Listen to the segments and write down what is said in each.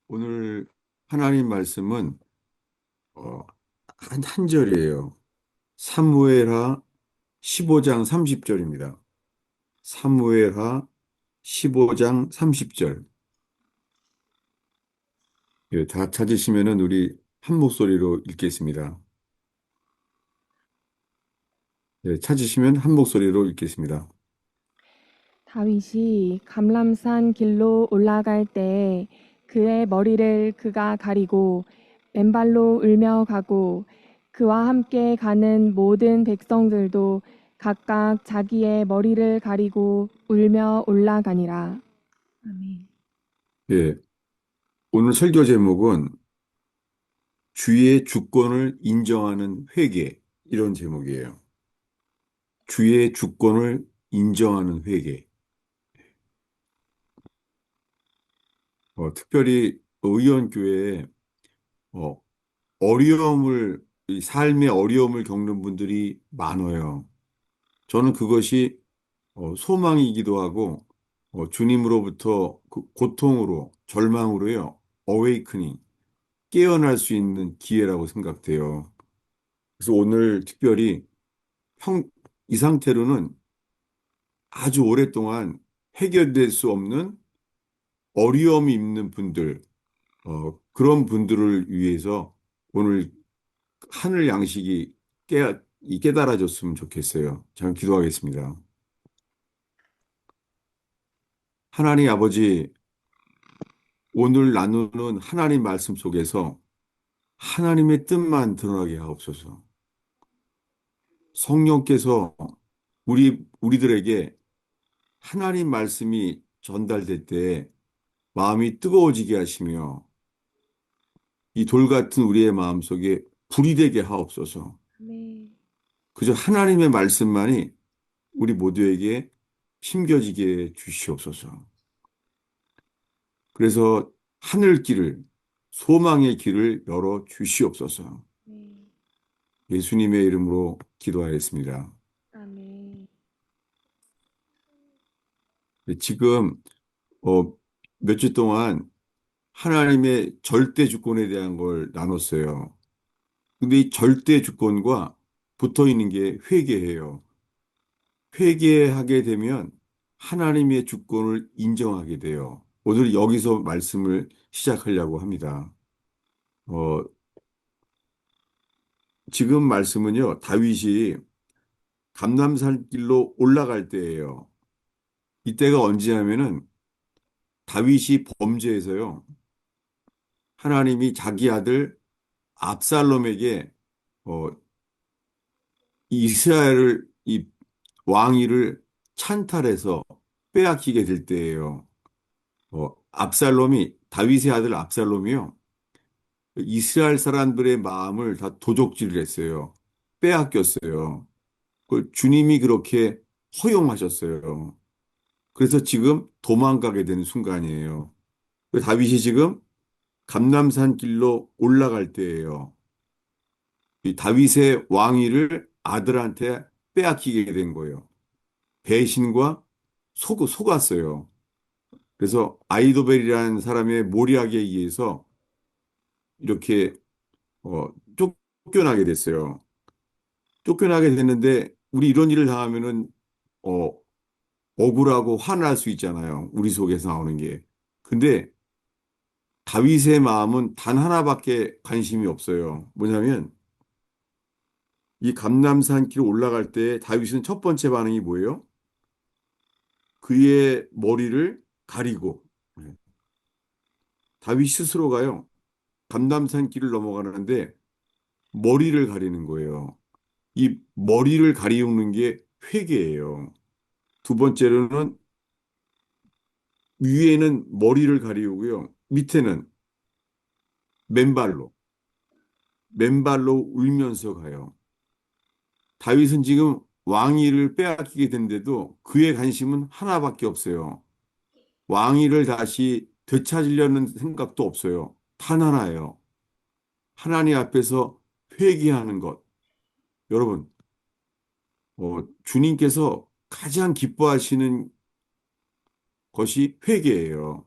오늘 하나님 말씀은 어, 한 절이에요. 사무엘하 15장 30절입니다. 사무엘하 15장 30절. 예, 다 찾으시면은 우리 한 목소리로 읽겠습니다. 예, 찾으시면 한 목소리로 읽겠습니다. 다윗이 감람산 길로 올라갈 때에 그의 머리를 그가 가리고 맨발로 울며 가고 그와 함께 가는 모든 백성들도 각각 자기의 머리를 가리고 울며 올라가니라. 아멘. 예, 오늘 설교 제목은 주의 주권을 인정하는 회개, 이런 제목이에요. 주의 주권을 인정하는 회개. 특별히 의원교회에 어, 이 삶의 어려움을 겪는 분들이 많아요. 저는 그것이 소망이기도 하고, 주님으로부터 그 고통으로, 절망으로요, 어웨이크닝, 깨어날 수 있는 기회라고 생각돼요. 그래서 오늘 특별히 이 상태로는 아주 오랫동안 해결될 수 없는 어려움이 있는 분들, 그런 분들을 위해서 오늘 하늘 양식이 깨달아졌으면 좋겠어요. 잘 기도하겠습니다. 하나님 아버지, 오늘 나누는 하나님 말씀 속에서 하나님의 뜻만 드러나게 하옵소서. 성령께서 우리들에게 하나님 말씀이 전달될 때 마음이 뜨거워지게 하시며 이 돌 같은 우리의 마음 속에 불이 되게 하옵소서. 아멘. 그저 하나님의 말씀만이 우리 모두에게 심겨지게 주시옵소서. 그래서 하늘 길을, 소망의 길을 열어 주시옵소서. 네. 예수님의 이름으로 기도하였습니다. 아멘. 지금 어, 몇 주 동안 하나님의 절대 주권에 대한 걸 나눴어요. 근데 이 절대 주권과 붙어 있는 게 회개예요. 회개하게 되면 하나님의 주권을 인정하게 돼요. 오늘 여기서 말씀을 시작하려고 합니다. 어, 지금 말씀은요, 다윗이 감람산 길로 올라갈 때예요. 이때가 언제냐면은 다윗이 범죄해서요. 하나님이 자기 아들 압살롬에게 어, 이스라엘을 이 왕위를 찬탈해서 빼앗기게 될 때예요. 압살롬이 다윗의 아들 압살롬이요. 이스라엘 사람들의 마음을 다 도적질을 했어요. 빼앗겼어요. 그 주님이 그렇게 허용하셨어요. 그래서 지금 도망가게 되는 순간이에요. 다윗이 지금 감람산 길로 올라갈 때예요. 이 다윗의 왕위를 아들한테 빼앗기게 된 거예요. 배신과 속았어요. 그래서 아이도벨이라는 사람의 모략에 의해서 이렇게 어, 쫓겨나게 됐어요. 쫓겨나게 됐는데 우리 이런 일을 당하면은 어, 억울하고 화날 수 있잖아요. 우리 속에서 나오는 게. 근데 다윗의 마음은 단 하나밖에 관심이 없어요. 뭐냐면 이 감람산 길 올라갈 때 다윗은 첫 번째 반응이 뭐예요? 그의 머리를 가리고 네. 다윗 스스로가요. 감람산 길을 넘어가는데 머리를 가리는 거예요. 이 머리를 가리우는 게 회개예요. 두 번째로는 위에는 머리를 가리우고요. 밑에는 맨발로 맨발로 울면서 가요. 다윗은 지금 왕위를 빼앗기게 된데도 그의 관심은 하나밖에 없어요. 왕위를 다시 되찾으려는 생각도 없어요. 단 하나예요. 하나님 앞에서 회개하는 것. 여러분, 주님께서 가장 기뻐하시는 것이 회개예요.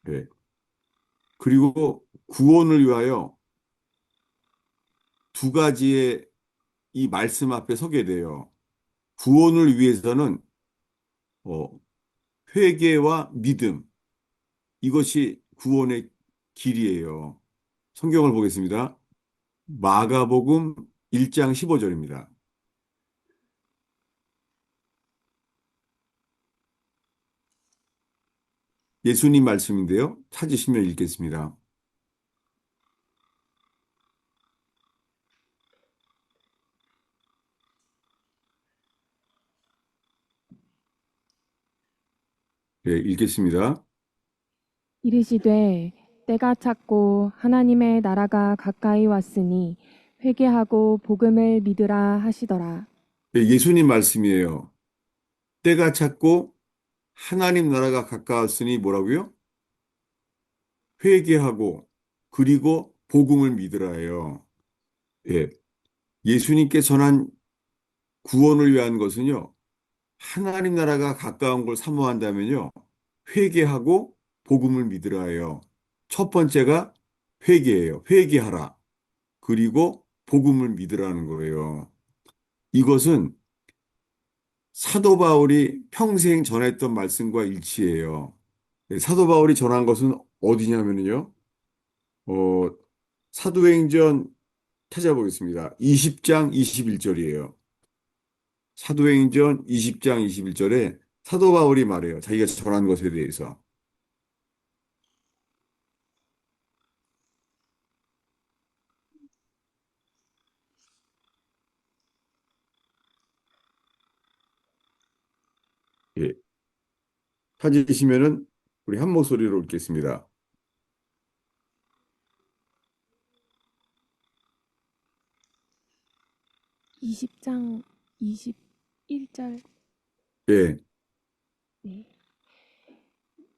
네. 그리고 구원을 위하여 두 가지의 이 말씀 앞에 서게 돼요. 구원을 위해서는 어, 회개와 믿음, 이것이 구원의 길이에요. 성경을 보겠습니다. 마가복음 1장 15절입니다. 예수님 말씀인데요. 찾으시면 읽겠습니다. 네, 읽겠습니다. 이르시되 때가 찼고 하나님의 나라가 가까이 왔으니 회개하고 복음을 믿으라 하시더라. 네, 예수님 말씀이에요. 때가 찼고 하나님 나라가 가까웠으니 뭐라고요? 회개하고 그리고 복음을 믿으라예요. 예, 예수님께 전한 구원을 위한 것은요. 하나님 나라가 가까운 걸 사모한다면요. 회개하고 복음을 믿으라예요. 첫 번째가 회개예요. 회개하라. 그리고 복음을 믿으라는 거예요. 이것은 사도 바울이 평생 전했던 말씀과 일치해요. 네, 사도 바울이 전한 것은 어디냐면요. 어, 사도행전 찾아보겠습니다. 20장 21절이에요. 사도행전 20장 21절에 사도 바울이 말해요. 자기가 전한 것에 대해서. 예. 찾으시면은 우리 한 목소리로 읽겠습니다. 20장 21절. 예. 네.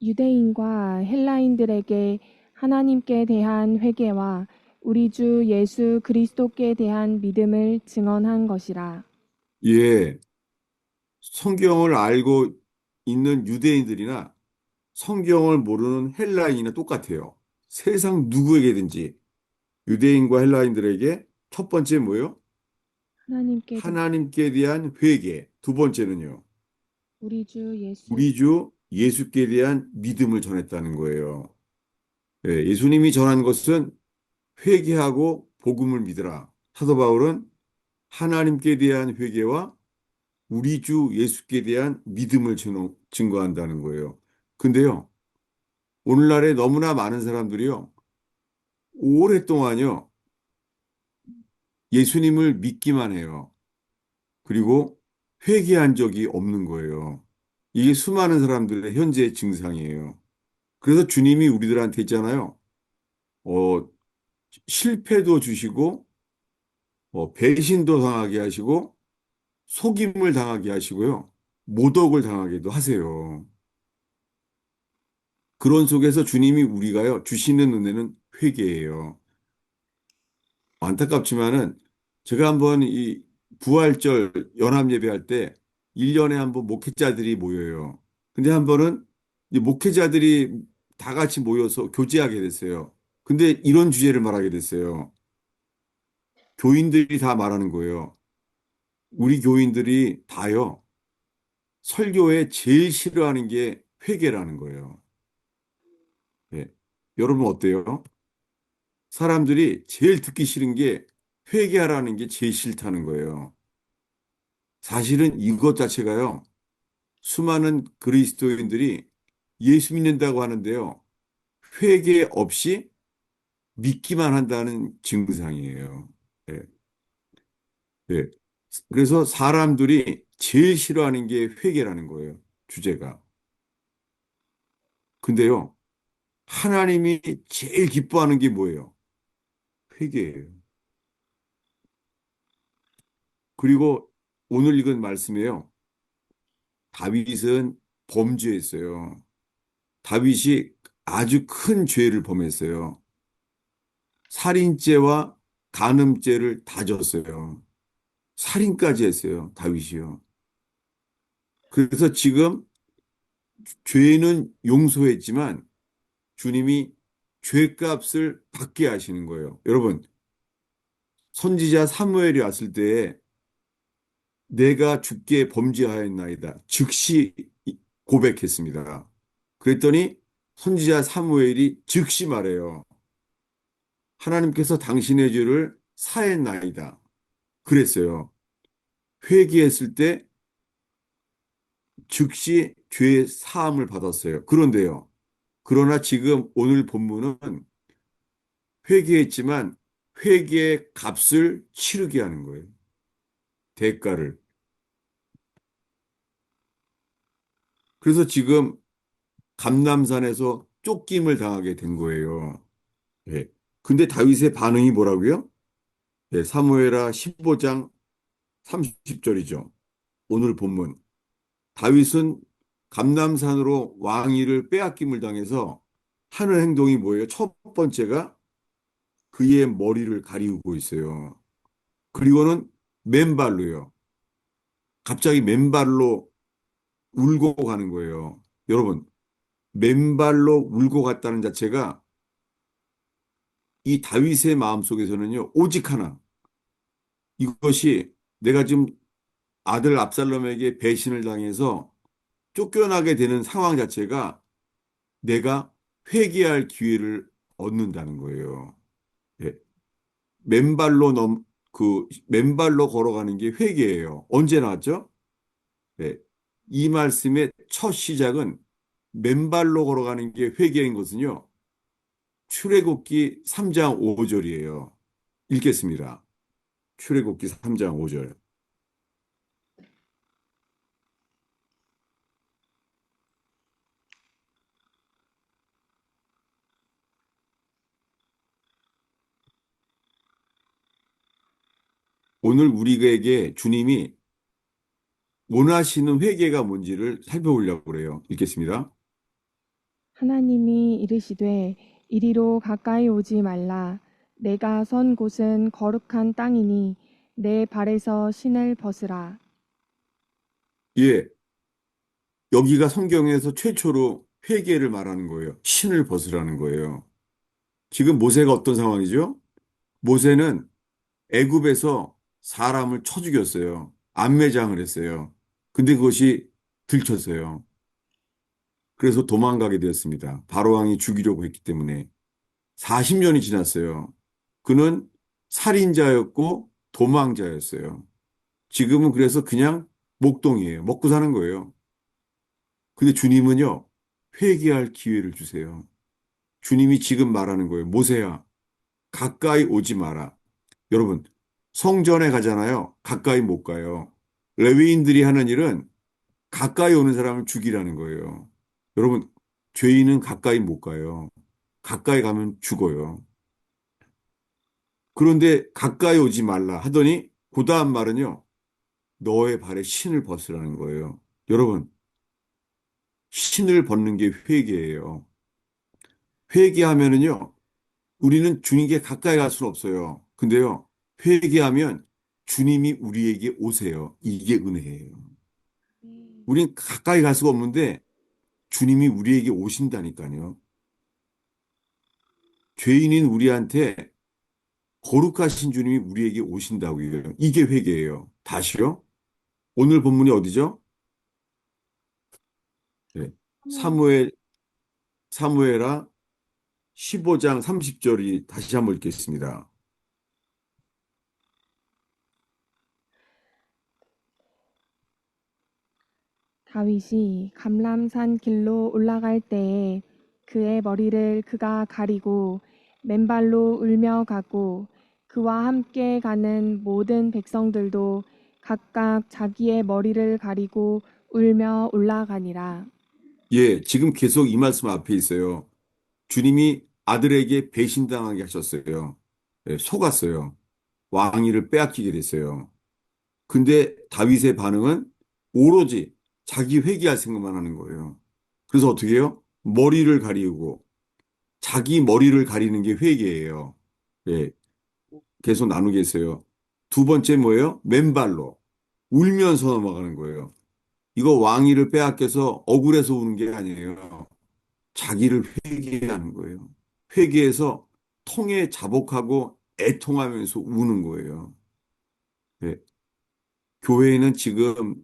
유대인과 헬라인들에게 하나님께 대한 회개와 우리 주 예수 그리스도께 대한 믿음을 증언한 것이라. 예. 성경을 알고 있는 유대인들이나 성경을 모르는 헬라인이나 똑같아요. 세상 누구에게든지 유대인과 헬라인들에게 첫 번째 뭐예요? 하나님께 대한 하나님께 대한 회개. 두 번째는요. 우리 주 예수. 우리 주 예수께 대한 믿음을 전했다는 거예요. 예, 예수님이 전한 것은 회개하고 복음을 믿으라. 사도 바울은 하나님께 대한 회개와 우리 주 예수께 대한 믿음을 증거한다는 거예요. 근데요, 오늘날에 너무나 많은 사람들이요, 오랫동안요, 예수님을 믿기만 해요. 그리고 회개한 적이 없는 거예요. 이게 수많은 사람들의 현재 증상이에요. 그래서 주님이 우리들한테 있잖아요. 어, 실패도 주시고, 배신도 당하게 하시고, 속임을 당하게 하시고요. 모독을 당하기도 하세요. 그런 속에서 주님이 우리가요, 주시는 은혜는 회개예요. 안타깝지만은 제가 한번 이 부활절 연합 예배할 때 1년에 한 번 목회자들이 모여요. 근데 한 번은 이 목회자들이 다 같이 모여서 교제하게 됐어요. 근데 이런 주제를 말하게 됐어요. 교인들이 다 말하는 거예요. 우리 교인들이 다요. 설교에 제일 싫어하는 게 회개라는 거예요. 예. 여러분 어때요? 사람들이 제일 듣기 싫은 게 회개하라는 게 제일 싫다는 거예요. 사실은 이것 자체가요. 수많은 그리스도인들이 예수 믿는다고 하는데요. 회개 없이 믿기만 한다는 증상이에요. 예, 예. 그래서 사람들이 제일 싫어하는 게 회개라는 거예요. 주제가. 근데요. 하나님이 제일 기뻐하는 게 뭐예요? 회개예요. 그리고 오늘 읽은 말씀이에요. 다윗은 범죄했어요. 다윗이 아주 큰 죄를 범했어요. 살인죄와 간음죄를 다 졌어요. 살인까지 했어요. 다윗이요. 그래서 지금 죄는 용서했지만 주님이 죄값을 받게 하시는 거예요. 여러분, 선지자 사무엘이 왔을 때 내가 주께 범죄하였나이다. 즉시 고백했습니다. 그랬더니 선지자 사무엘이 즉시 말해요. 하나님께서 당신의 죄를 사했나이다. 그랬어요. 회개했을 때 즉시 죄 사함을 받았어요. 그런데요. 그러나 지금 오늘 본문은 회개했지만 회개의 값을 치르게 하는 거예요. 대가를. 그래서 지금 감람산에서 쫓김을 당하게 된 거예요. 예. 근데 다윗의 반응이 뭐라고요? 예, 사무엘하 15장 30절이죠. 오늘 본문. 다윗은 감람산으로 왕위를 빼앗김을 당해서 하는 행동이 뭐예요? 첫 번째가 그의 머리를 가리우고 있어요. 그리고는 맨발로요. 갑자기 맨발로 울고 가는 거예요. 여러분, 맨발로 울고 갔다는 자체가 이 다윗의 마음속에서는요, 오직 하나. 이것이 내가 지금 아들 압살롬에게 배신을 당해서 쫓겨나게 되는 상황 자체가 내가 회개할 기회를 얻는다는 거예요. 예. 맨발로 걸어가는 게 회개예요. 언제 나왔죠? 예. 이 말씀의 첫 시작은 맨발로 걸어가는 게 회개인 것은요. 출애굽기 3장 5절이에요. 읽겠습니다. 출애굽기 3장 5절. 오늘 우리에게 주님이 원하시는 회개가 뭔지를 살펴보려고 그래요. 읽겠습니다. 하나님이 이르시되 이리로 가까이 오지 말라. 내가 선 곳은 거룩한 땅이니 내 발에서 신을 벗으라. 예, 여기가 성경에서 최초로 회개를 말하는 거예요. 신을 벗으라는 거예요. 지금 모세가 어떤 상황이죠? 모세는 애굽에서 사람을 쳐 죽였어요. 안매장을 했어요. 근데 그것이 들켰어요. 그래서 도망가게 되었습니다. 바로왕이 죽이려고 했기 때문에 40년이 지났어요. 그는 살인자였고 도망자였어요. 지금은 그래서 그냥 목동이에요. 먹고 사는 거예요. 근데 주님은요, 회개할 기회를 주세요. 주님이 지금 말하는 거예요. 모세야, 가까이 오지 마라. 여러분, 성전에 가잖아요. 가까이 못 가요. 레위인들이 하는 일은 가까이 오는 사람을 죽이라는 거예요. 여러분, 죄인은 가까이 못 가요. 가까이 가면 죽어요. 그런데 가까이 오지 말라 하더니 그 다음 말은요. 너의 발에 신을 벗으라는 거예요. 여러분, 신을 벗는 게 회개예요. 회개하면은요. 우리는 주님께 가까이 갈 수는 없어요. 근데요. 회개하면 주님이 우리에게 오세요. 이게 은혜예요. 우린 가까이 갈 수가 없는데 주님이 우리에게 오신다니까요. 죄인인 우리한테 거룩하신 주님이 우리에게 오신다고요. 이게 회개예요. 다시요. 오늘 본문이 어디죠? 네. 사무엘, 사무엘하 15장 30절이 다시 한번 읽겠습니다. 다윗이 감람산 길로 올라갈 때에 그의 머리를 그가 가리고 맨발로 울며 가고 그와 함께 가는 모든 백성들도 각각 자기의 머리를 가리고 울며 올라가니라. 예, 지금 계속 이 말씀 앞에 있어요. 주님이 아들에게 배신당하게 하셨어요. 예, 속았어요. 왕위를 빼앗기게 됐어요. 근데 다윗의 반응은 오로지 자기 회개할 생각만 하는 거예요. 그래서 어떻게 해요? 머리를 가리우고 자기 머리를 가리는 게 회개예요. 예, 계속 나누겠어요. 두 번째 뭐예요? 맨발로 울면서 넘어가는 거예요. 이거 왕위를 빼앗겨서 억울해서 우는 게 아니에요. 자기를 회개하는 거예요. 회개해서 통에 자복하고 애통하면서 우는 거예요. 예, 교회에는 지금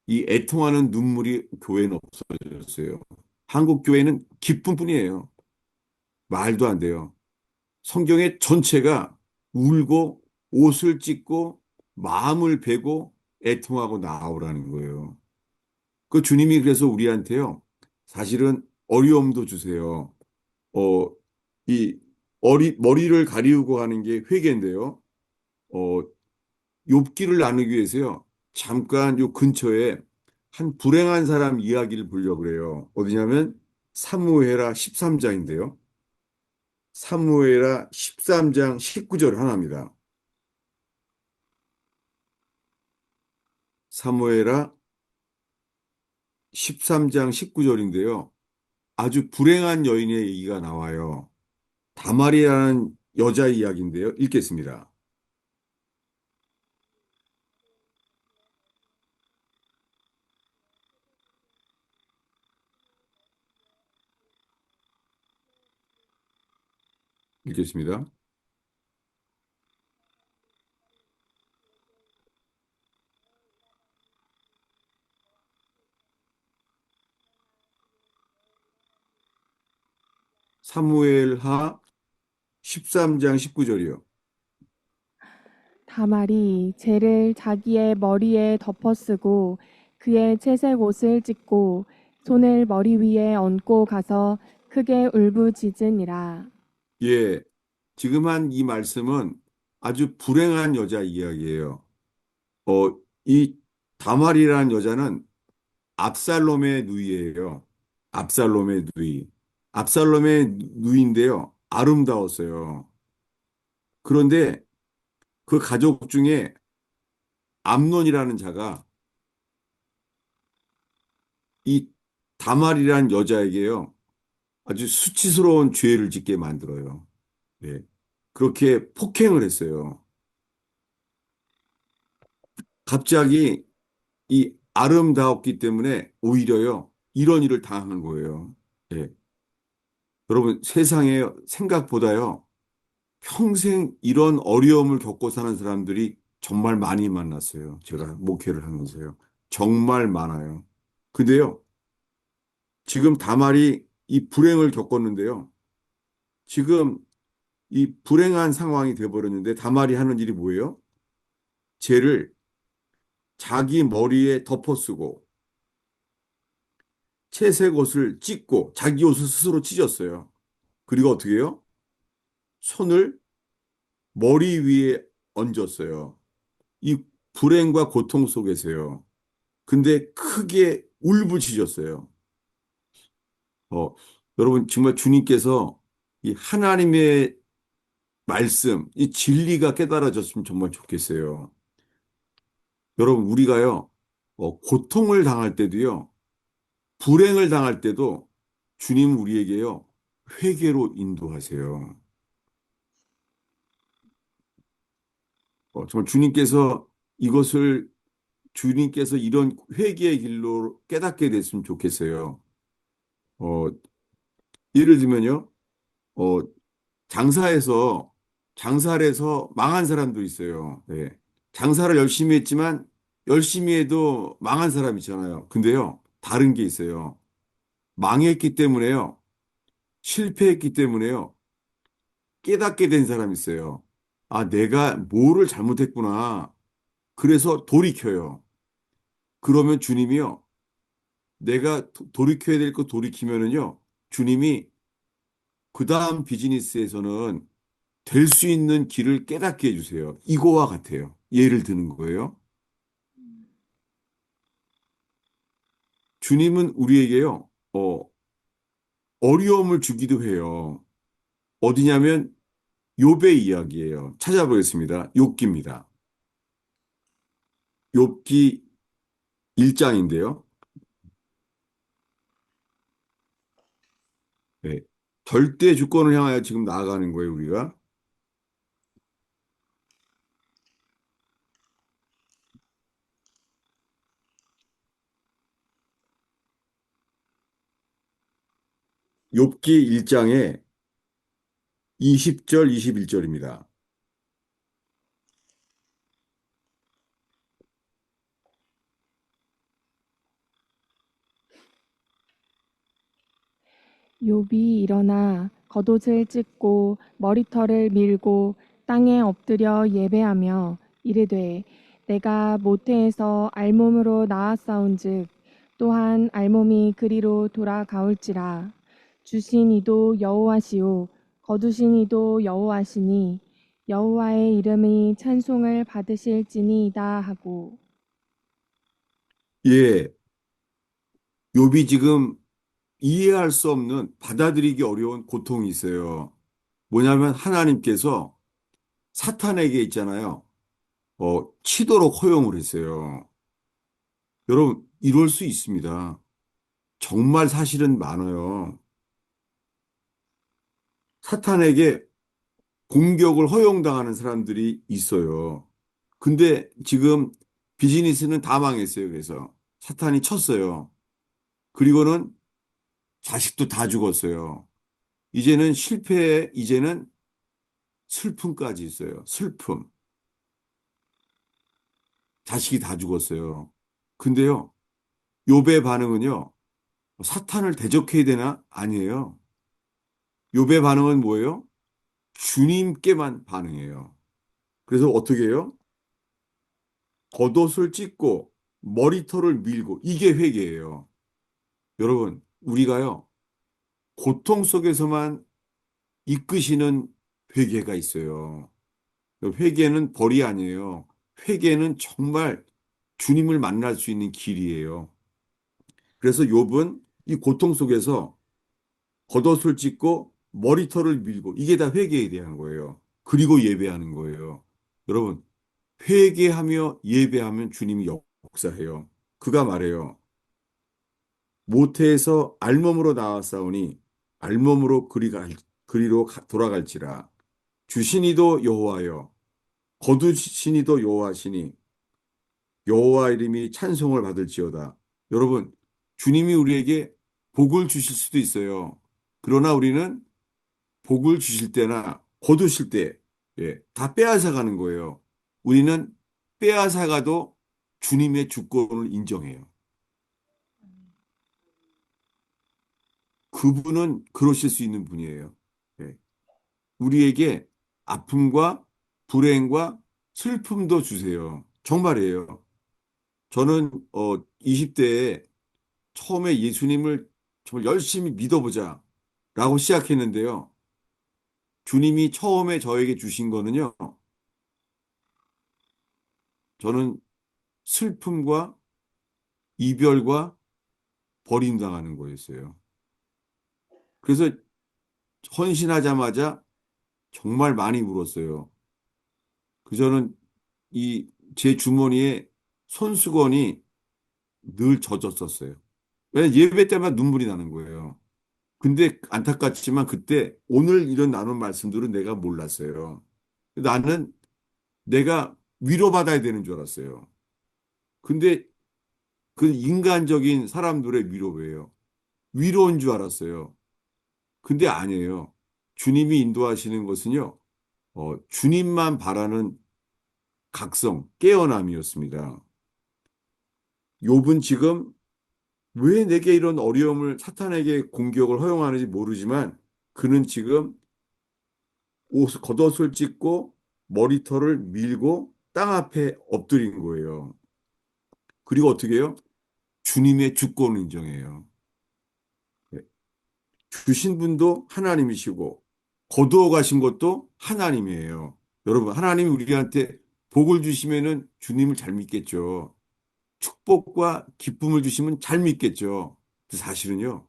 이 애통하는 눈물이 교회는 없어졌어요. 한국 교회는 기쁨뿐이에요. 말도 안 돼요. 성경의 전체가 울고 옷을 찢고 마음을 베고 애통하고 나오라는 거예요. 그 주님이 그래서 우리한테요. 사실은 어려움도 주세요. 어, 이 머리를 가리우고 하는 게 회개인데요. 어, 욥기를 나누기 위해서요. 잠깐 요 근처에 한 불행한 사람 이야기를 보려고 그래요. 어디냐면 사무엘하 13장인데요. 사무엘하 13장 19절 하나입니다. 사무엘하 13장 19절인데요. 아주 불행한 여인의 얘기가 나와요. 다말이라는 여자 이야기인데요. 읽겠습니다. 읽겠습니다. 사무엘하 13장 19절이요. 다말이 재를 자기의 머리에 덮어쓰고 그의 채색 옷을 찢고 손을 머리 위에 얹고 가서 크게 울부짖으니라. 예, 지금 한 이 말씀은 아주 불행한 여자 이야기예요. 이 다말이라는 여자는 압살롬의 누이예요. 압살롬의 누이. 압살롬의 누이인데요. 아름다웠어요. 그런데 그 가족 중에 암논이라는 자가 이 다말이라는 여자에게요. 아주 수치스러운 죄를 짓게 만들어요. 예. 그렇게 폭행을 했어요. 갑자기 이 아름다웠기 때문에 오히려요. 이런 일을 당한 거예요. 예. 여러분, 세상에 생각보다요. 평생 이런 어려움을 겪고 사는 사람들이 정말 많이 만났어요. 제가 목회를 하면서요. 정말 많아요. 근데요, 지금 다말이 이 불행을 겪었는데요. 지금 이 불행한 상황이 돼버렸는데 다말이 하는 일이 뭐예요? 죄를 자기 머리에 덮어쓰고 채색 옷을 찢고 자기 옷을 스스로 찢었어요. 그리고 어떻게 해요? 손을 머리 위에 얹었어요. 이 불행과 고통 속에서요. 근데 크게 울부짖었어요. 어, 여러분 정말 주님께서 이 하나님의 말씀, 이 진리가 깨달아졌으면 정말 좋겠어요. 여러분 우리가요, 고통을 당할 때도요, 불행을 당할 때도 주님 우리에게요, 회개로 인도하세요. 정말 이것을 주님께서 이런 회개의 길로 깨닫게 됐으면 좋겠어요. 어, 예를 들면요, 어, 장사에서, 장사를 해서 망한 사람도 있어요. 네. 장사를 열심히 했지만, 열심히 해도 망한 사람 있잖아요. 근데요, 다른 게 있어요. 망했기 때문에요, 실패했기 때문에요, 깨닫게 된 사람이 있어요. 아, 내가 뭐를 잘못했구나. 그래서 돌이켜요. 그러면 주님이요, 내가 돌이켜야 될 거 돌이키면은요, 주님이 그 다음 비즈니스에서는 될 수 있는 길을 깨닫게 해주세요. 이거와 같아요. 예를 드는 거예요. 주님은 우리에게요, 어려움을 주기도 해요. 어디냐면 욥의 이야기예요. 찾아보겠습니다. 욥기입니다. 욥기 1장인데요. 네. 절대 주권을 향하여 지금 나아가는 거예요, 우리가. 욥기 1장에 20절, 21절입니다. 욥이 일어나 겉옷을 찢고 머리털을 밀고 땅에 엎드려 예배하며 이르되 내가 모태에서 알몸으로 낳았사온즉 또한 알몸이 그리로 돌아가올지라 주신 이도 여호와시요 거두신 이도 여호와시니 여호와의 이름이 찬송을 받으실지니이다 하고. 예, 욥이 지금 이해할 수 없는 받아들이기 어려운 고통이 있어요. 뭐냐면 하나님께서 사탄에게 있잖아요. 치도록 허용을 했어요. 여러분, 이럴 수 있습니다. 정말 사실은 많아요. 사탄에게 공격을 허용당하는 사람들이 있어요. 근데 지금 비즈니스는 다 망했어요. 그래서 사탄이 쳤어요. 그리고는 자식도 다 죽었어요. 이제는 실패에 이제는 슬픔까지 있어요. 슬픔. 자식이 다 죽었어요. 근데요, 욥의 반응은요, 사탄을 대적해야 되나? 아니에요. 욥의 반응은 뭐예요? 주님께만 반응해요. 그래서 어떻게 해요? 겉옷을 찢고 머리털을 밀고 이게 회개예요. 여러분, 우리가요, 고통 속에서만 이끄시는 회개가 있어요. 회개는 벌이 아니에요. 회개는 정말 주님을 만날 수 있는 길이에요. 그래서 욥은 이 고통 속에서 겉옷을 찢고 머리털을 밀고 이게 다 회개에 대한 거예요. 그리고 예배하는 거예요. 여러분, 회개하며 예배하면 주님이 역사해요. 그가 말해요. 모태에서 알몸으로 나왔사오니 알몸으로 그리로 돌아갈지라. 주신이도 여호와여 거두신이도 여호와시니 여호와 이름이 찬송을 받을지어다. 여러분, 주님이 우리에게 복을 주실 수도 있어요. 그러나 우리는 복을 주실 때나 거두실 때, 예, 다 빼앗아 가는 거예요. 우리는 빼앗아 가도 주님의 주권을 인정해요. 그분은 그러실 수 있는 분이에요. 예. 우리에게 아픔과 불행과 슬픔도 주세요. 정말이에요. 저는 20대에 처음에 예수님을 정말 열심히 믿어보자 라고 시작했는데요. 주님이 처음에 저에게 주신 거는요. 저는 슬픔과 이별과 버림당하는 거였어요. 그래서 헌신하자마자 정말 많이 울었어요. 그 저는 이 제 주머니에 손수건이 늘 젖었었어요. 왜냐면 예배 때마다 눈물이 나는 거예요. 근데 안타깝지만 그때 오늘 이런 나눈 말씀들은 내가 몰랐어요. 나는 내가 위로받아야 되는 줄 알았어요. 근데 그 인간적인 사람들의 위로예요. 위로인 줄 알았어요. 근데 아니에요. 주님이 인도하시는 것은요, 주님만 바라는 각성, 깨어남이었습니다. 욥은 지금 왜 내게 이런 어려움을 사탄에게 공격을 허용하는지 모르지만 그는 지금 겉옷을 찢고 머리털을 밀고 땅 앞에 엎드린 거예요. 그리고 어떻게 해요? 주님의 주권을 인정해요. 네. 주신 분도 하나님이시고 거두어 가신 것도 하나님이에요. 여러분, 하나님이 우리한테 복을 주시면은 주님을 잘 믿겠죠. 축복과 기쁨을 주시면 잘 믿겠죠. 근데 사실은요,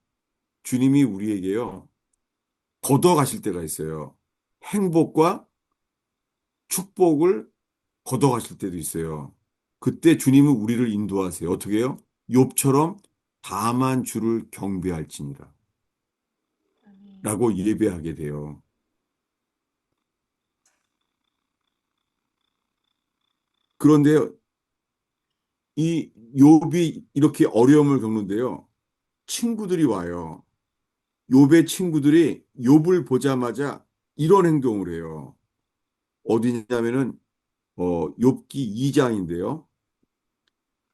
주님이 우리에게요, 거두어 가실 때가 있어요. 행복과 축복을 거둬 가실 때도 있어요. 그때 주님은 우리를 인도하세요. 어떻게 해요? 욥처럼 다만 주를 경배할지니라 라고 예배하게 돼요. 그런데 이 욥이 이렇게 어려움을 겪는데요. 친구들이 와요. 욥의 친구들이 욥을 보자마자 이런 행동을 해요. 어디냐면은 욥기 2장인데요.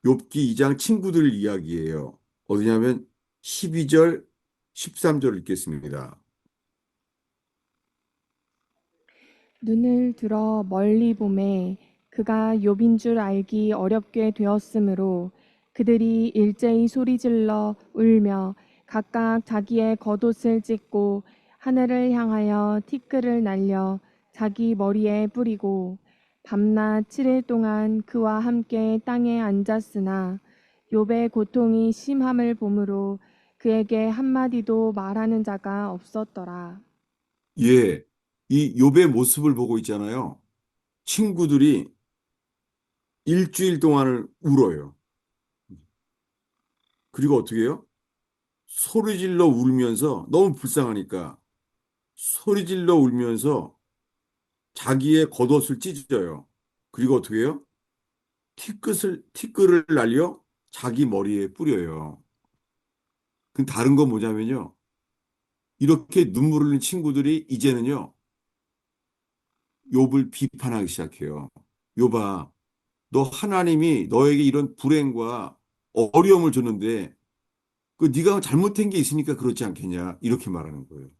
욥기 2장 친구들 이야기예요. 어디냐면 12절, 13절 읽겠습니다. 눈을 들어 멀리 보매 그가 욥인 줄 알기 어렵게 되었으므로 그들이 일제히 소리질러 울며 각각 자기의 겉옷을 찢고 하늘을 향하여 티끌을 날려 자기 머리에 뿌리고 밤낮 7일 동안 그와 함께 땅에 앉았으나 욥의 고통이 심함을 보므로 그에게 한마디도 말하는 자가 없었더라. 예, 이 욥의 모습을 보고 있잖아요. 친구들이 일주일 동안을 울어요. 그리고 어떻게 해요? 소리 질러 울면서 너무 불쌍하니까 소리 질러 울면서 자기의 겉옷을 찢어요. 그리고 어떻게 해요? 티끌을 날려 자기 머리에 뿌려요. 그 다른 건 뭐냐면요. 이렇게 눈물 흘린 친구들이 이제는요. 욥을 비판하기 시작해요. 욥아, 너 하나님이 너에게 이런 불행과 어려움을 줬는데 그 네가 잘못한 게 있으니까 그렇지 않겠냐? 이렇게 말하는 거예요.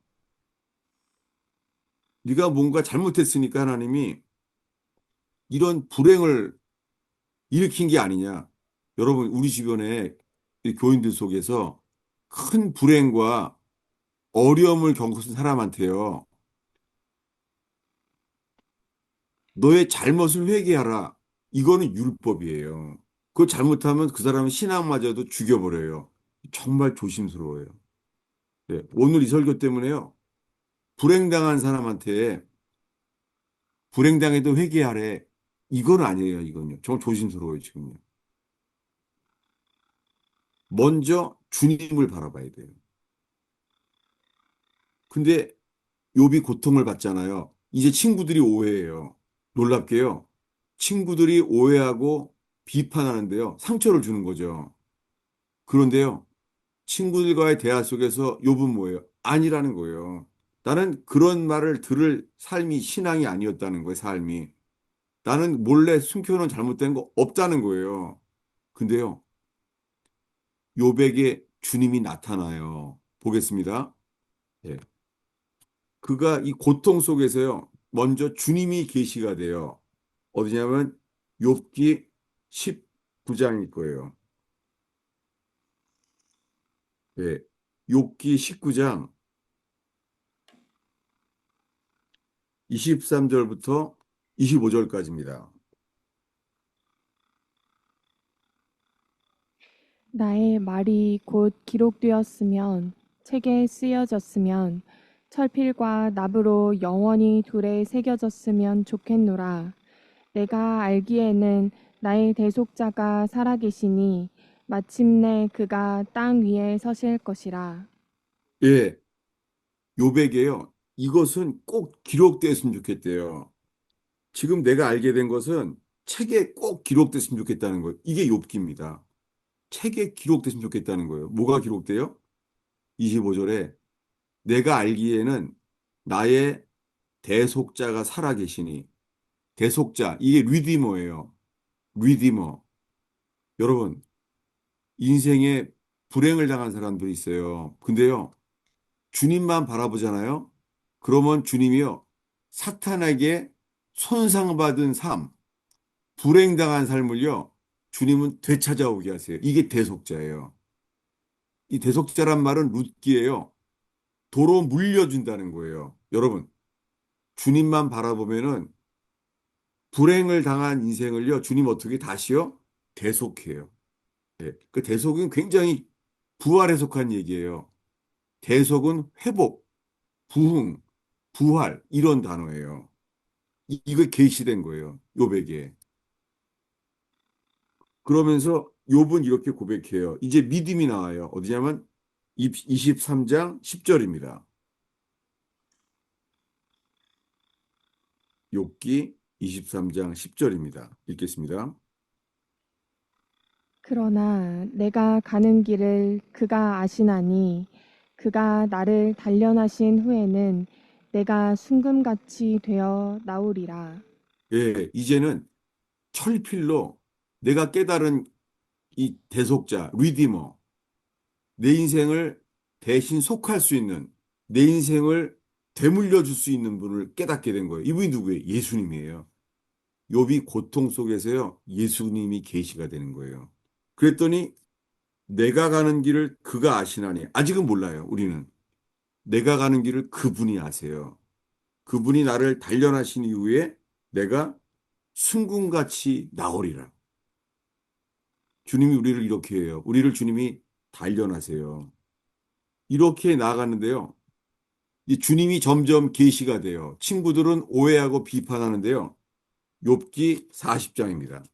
네가 뭔가 잘못했으니까 하나님이 이런 불행을 일으킨 게 아니냐. 여러분, 우리 주변에 이 교인들 속에서 큰 불행과 어려움을 겪은 사람한테요. 너의 잘못을 회개하라. 이거는 율법이에요. 그거 잘못하면 그 사람은 신앙마저도 죽여버려요. 정말 조심스러워요. 네, 오늘 이 설교 때문에요. 불행당한 사람한테 불행당해도 회개하래. 이건 아니에요, 이건요. 정말 조심스러워요, 지금요. 먼저 주님을 바라봐야 돼요. 근데 욥이 고통을 받잖아요. 이제 친구들이 오해해요. 놀랍게요. 친구들이 오해하고 비판하는데요. 상처를 주는 거죠. 그런데요. 친구들과의 대화 속에서 욥은 뭐예요? 아니라는 거예요. 나는 그런 말을 들을 삶이 신앙이 아니었다는 거예요, 삶이. 나는 몰래 숨겨놓은 잘못된 거 없다는 거예요. 근데요. 욥에게 주님이 나타나요. 보겠습니다. 예. 그가 이 고통 속에서요. 먼저 주님이 계시가 돼요. 어디냐면 욥기 19장일 거예요. 예. 욥기 19장 23절부터 25절까지입니다. 나의 말이 곧 기록되었으면 책에 쓰여졌으면 철필과 납으로 영원히 둘에 새겨졌으면 좋겠노라. 내가 알기에는 나의 대속자가 살아계시니 마침내 그가 땅 위에 서실 것이라. 예. 욥에게요. 이것은 꼭 기록됐으면 좋겠대요. 지금 내가 알게 된 것은 책에 꼭 기록됐으면 좋겠다는 거예요. 이게 욥기입니다. 책에 기록됐으면 좋겠다는 거예요. 뭐가 기록돼요? 25절에 내가 알기에는 나의 대속자가 살아계시니 대속자 이게 리디머예요. 리디머. 여러분 인생에 불행을 당한 사람들이 있어요. 근데요 주님만 바라보잖아요. 그러면 주님이요 사탄에게 손상받은 삶, 불행당한 삶을요 주님은 되찾아오게 하세요. 이게 대속자예요. 이 대속자란 말은 룻기예요. 도로 물려준다는 거예요. 여러분 주님만 바라보면은 불행을 당한 인생을요, 주님 어떻게 다시요? 대속해요. 예, 그 대속은 굉장히 부활에 속한 얘기예요. 대속은 회복, 부흥, 부활 이런 단어예요. 이거 계시된 거예요. 욥에게. 그러면서 욥은 이렇게 고백해요. 이제 믿음이 나와요. 어디냐면 23장 10절입니다. 욥기 23장 10절입니다. 읽겠습니다. 그러나 내가 가는 길을 그가 아시나니 그가 나를 단련하신 후에는 내가 순금같이 되어 나오리라. 예, 이제는 철필로 내가 깨달은 이 대속자, 리디머, 내 인생을 대신 속할 수 있는, 내 인생을 되물려 줄 수 있는 분을 깨닫게 된 거예요. 이분이 누구예요? 예수님이에요. 욥이 고통 속에서요, 예수님이 계시가 되는 거예요. 그랬더니 내가 가는 길을 그가 아시나니, 아직은 몰라요, 우리는. 내가 가는 길을 그분이 아세요. 그분이 나를 단련하신 이후에 내가 순금같이 나오리라. 주님이 우리를 이렇게 해요. 우리를 주님이 단련하세요. 이렇게 나아가는데요. 이 주님이 점점 계시가 돼요. 친구들은 오해하고 비판하는데요. 욥기 40장입니다.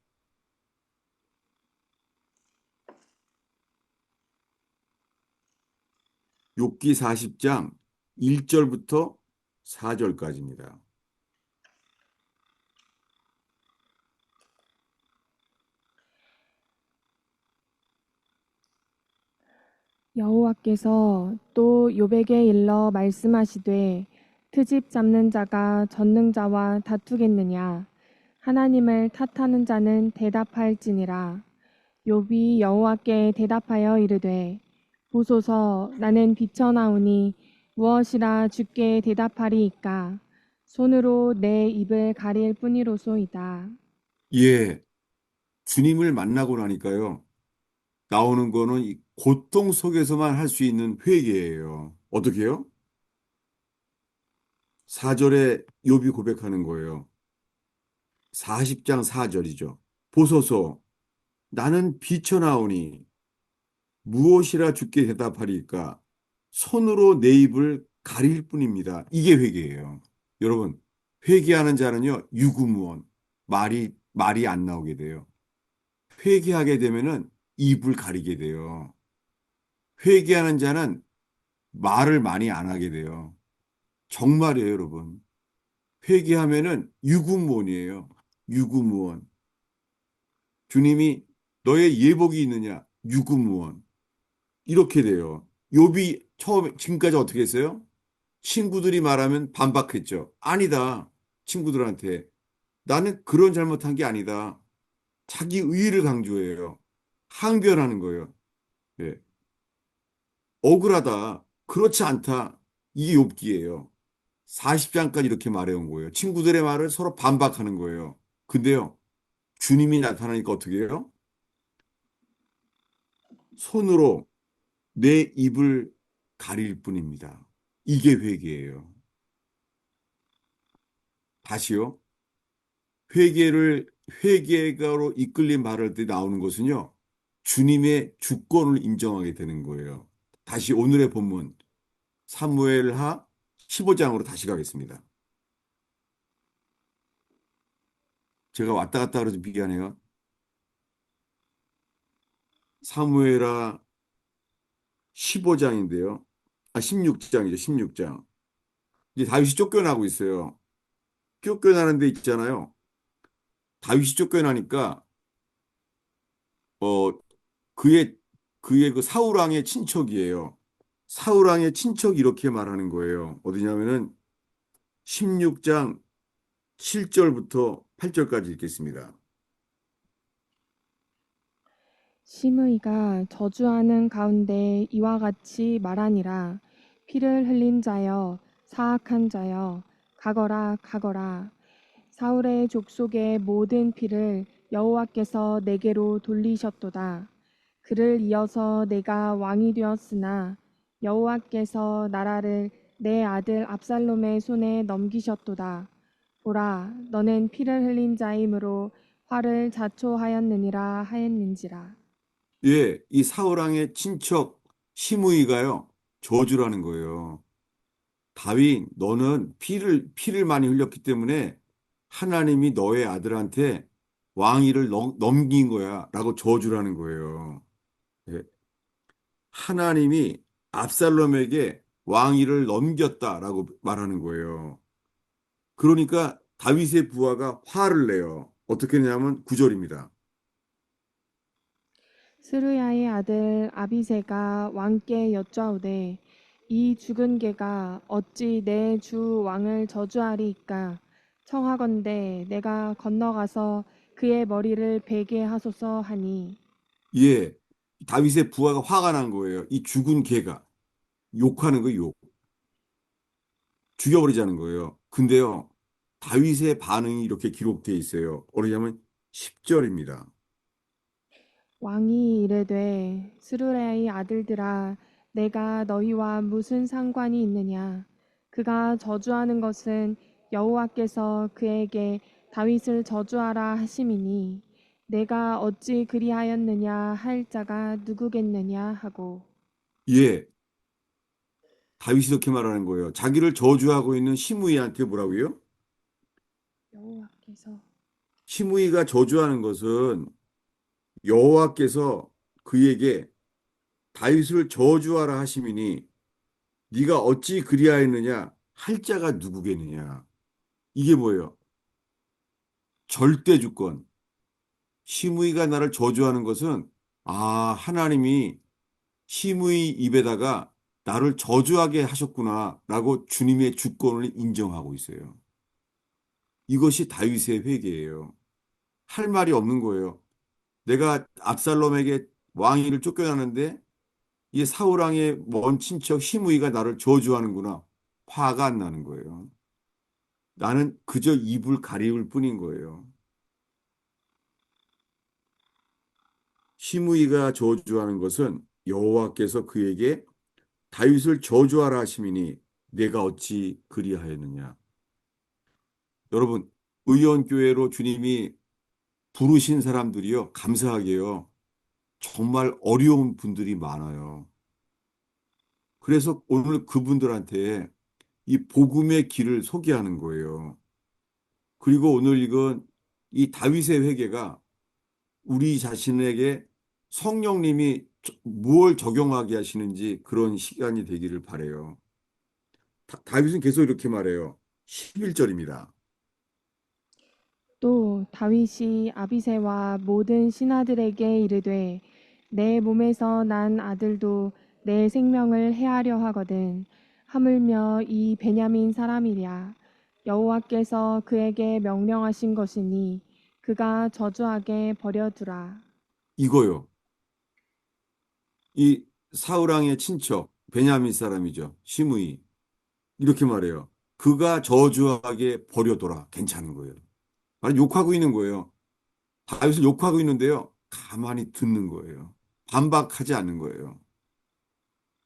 욥기 40장 1절부터 4절까지입니다. 여호와께서 또 욥에게 일러 말씀하시되 트집 잡는 자가 전능자와 다투겠느냐 하나님을 탓하는 자는 대답할지니라. 욥이 여호와께 대답하여 이르되 보소서 나는 비쳐나오니 무엇이라 주께 대답하리이까 손으로 내 입을 가릴 뿐이로소이다. 예, 주님을 만나고 나니까요. 나오는 거는 이 고통 속에서만 할 수 있는 회개예요. 어떻게요? 4절에 욥이 고백하는 거예요. 40장 4절이죠. 보소서 나는 비쳐나오니 무엇이라 주께 대답하리까? 손으로 내 입을 가릴 뿐입니다. 이게 회개예요. 여러분, 회개하는 자는요, 유구무원. 말이 안 나오게 돼요. 회개하게 되면은 입을 가리게 돼요. 회개하는 자는 말을 많이 안 하게 돼요. 정말이에요, 여러분. 회개하면은 유구무원이에요. 유구무원. 주님이 너의 예복이 있느냐? 유구무원. 이렇게 돼요. 욥이 처음에 지금까지 어떻게 했어요? 친구들이 말하면 반박했죠. 아니다. 친구들한테 나는 그런 잘못한 게 아니다. 자기 의의를 강조해요. 항변하는 거예요. 예. 억울하다. 그렇지 않다. 이게 욥기예요. 40장까지 이렇게 말해온 거예요. 친구들의 말을 서로 반박하는 거예요. 근데요, 주님이 나타나니까 어떻게 해요? 손으로 내 입을 가릴 뿐입니다. 이게 회개예요. 다시요. 회개가로 이끌린 말할 때 나오는 것은요. 주님의 주권을 인정하게 되는 거예요. 다시 오늘의 본문 사무엘하 15장으로 다시 가겠습니다. 제가 왔다 갔다 그래서 미안해요. 사무엘하 15장인데요. 16장이죠. 16장. 이제 다윗이 쫓겨나고 있어요. 쫓겨나는 데 있잖아요. 다윗이 쫓겨나니까 어 그의 그 사울 왕의 친척이에요. 사울 왕의 친척이 이렇게 말하는 거예요. 어디냐면은 16장 7절부터 8절까지 읽겠습니다. 시므이가 저주하는 가운데 이와 같이 말하니라. 피를 흘린 자여 사악한 자여 가거라 가거라. 사울의 족속의 모든 피를 여호와께서 내게로 돌리셨도다. 그를 이어서 내가 왕이 되었으나 여호와께서 나라를 내 아들 압살롬의 손에 넘기셨도다. 보라, 너는 피를 흘린 자이므로 화를 자초하였느니라 하였는지라. 예, 이 사울 왕의 친척 시므이가요. 저주라는 거예요. 다윗, 너는 피를 많이 흘렸기 때문에 하나님이 너의 아들한테 왕위를 넘긴 거야. 라고 저주라는 거예요. 예, 하나님이 압살롬에게 왕위를 넘겼다라고 말하는 거예요. 그러니까 다윗의 부하가 화를 내요. 어떻게 했냐면 9절입니다. 스루야의 아들 아비새가 왕께 여짜오되 이 죽은 개가 어찌 내 주 왕을 저주하리이까? 청하건대 내가 건너가서 그의 머리를 베게 하소서 하니 예, 다윗의 부하가 화가 난 거예요. 이 죽은 개가 욕하는 거 욕. 죽여버리자는 거예요. 근데요, 다윗의 반응이 이렇게 기록되어 있어요. 어디냐면 10절입니다. 왕이 이르되 스루야의 아들들아 내가 너희와 무슨 상관이 있느냐 그가 저주하는 것은 여호와께서 그에게 다윗을 저주하라 하심이니 내가 어찌 그리하였느냐 할 자가 누구겠느냐 하고 예, 다윗이 이렇게 말하는 거예요. 자기를 저주하고 있는 시므이한테 뭐라고요? 여호와께서 시므이가 저주하는 것은 여호와께서 그에게 다윗을 저주하라 하심이니 네가 어찌 그리하였느냐 할 자가 누구겠느냐. 이게 뭐예요? 절대 주권. 시므이가 나를 저주하는 것은 하나님이 시므이 입에다가 나를 저주하게 하셨구나라고 주님의 주권을 인정하고 있어요. 이것이 다윗의 회개예요. 할 말이 없는 거예요. 내가 압살롬에게 왕위를 쫓겨나는데 이 사울 왕의 먼 친척 시므이가 나를 저주하는구나. 화가 안 나는 거예요. 나는 그저 입을 가리울 뿐인 거예요. 시므이가 저주하는 것은 여호와께서 그에게 다윗을 저주하라 하심이니 내가 어찌 그리하였느냐. 여러분, 의원교회로 주님이 부르신 사람들이요. 감사하게요. 정말 어려운 분들이 많아요. 그래서 오늘 그분들한테 이 복음의 길을 소개하는 거예요. 그리고 오늘 이건 이 다윗의 회개가 우리 자신에게 성령님이 무엇을 적용하게 하시는지 그런 시간이 되기를 바래요. 다윗은 계속 이렇게 말해요. 11절입니다. 또 다윗이 아비새와 모든 신하들에게 이르되 내 몸에서 난 아들도 내 생명을 해하려 하거든 하물며 이 베냐민 사람이랴 여호와께서 그에게 명령하신 것이니 그가 저주하게 버려두라. 이거요. 이 사울왕의 친척 베냐민 사람이죠. 시므이. 이렇게 말해요. 그가 저주하게 버려둬라. 괜찮은 거예요. 말 욕하고 있는 거예요. 다윗을 욕하고 있는데요. 가만히 듣는 거예요. 반박하지 않는 거예요.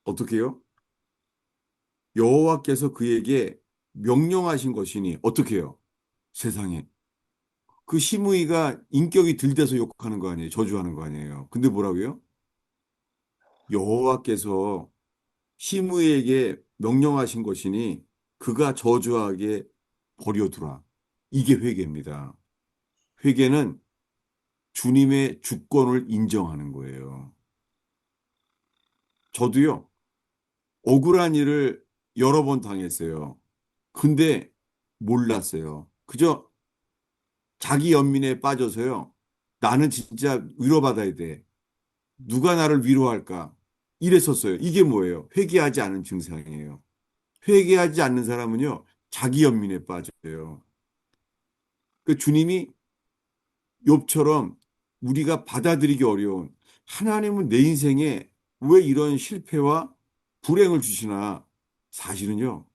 어떻게 해요? 여호와께서 그에게 명령하신 것이니 어떻게 해요? 세상에. 그 시므이가 인격이 들대서 욕하는 거 아니에요? 저주하는 거 아니에요? 근데 뭐라고요? 여호와께서 시므이에게 명령하신 것이니 그가 저주하게 버려두라. 이게 회개입니다. 회개는 주님의 주권을 인정하는 거예요. 저도요, 억울한 일을 여러 번 당했어요. 근데 몰랐어요. 그저 자기 연민에 빠져서요. 나는 진짜 위로받아야 돼. 누가 나를 위로할까? 이랬었어요. 이게 뭐예요? 회개하지 않은 증상이에요. 회개하지 않는 사람은요, 자기 연민에 빠져요. 그 주님이 욥처럼 우리가 받아들이기 어려운 하나님은 내 인생에 왜 이런 실패와 불행을 주시나? 사실은요,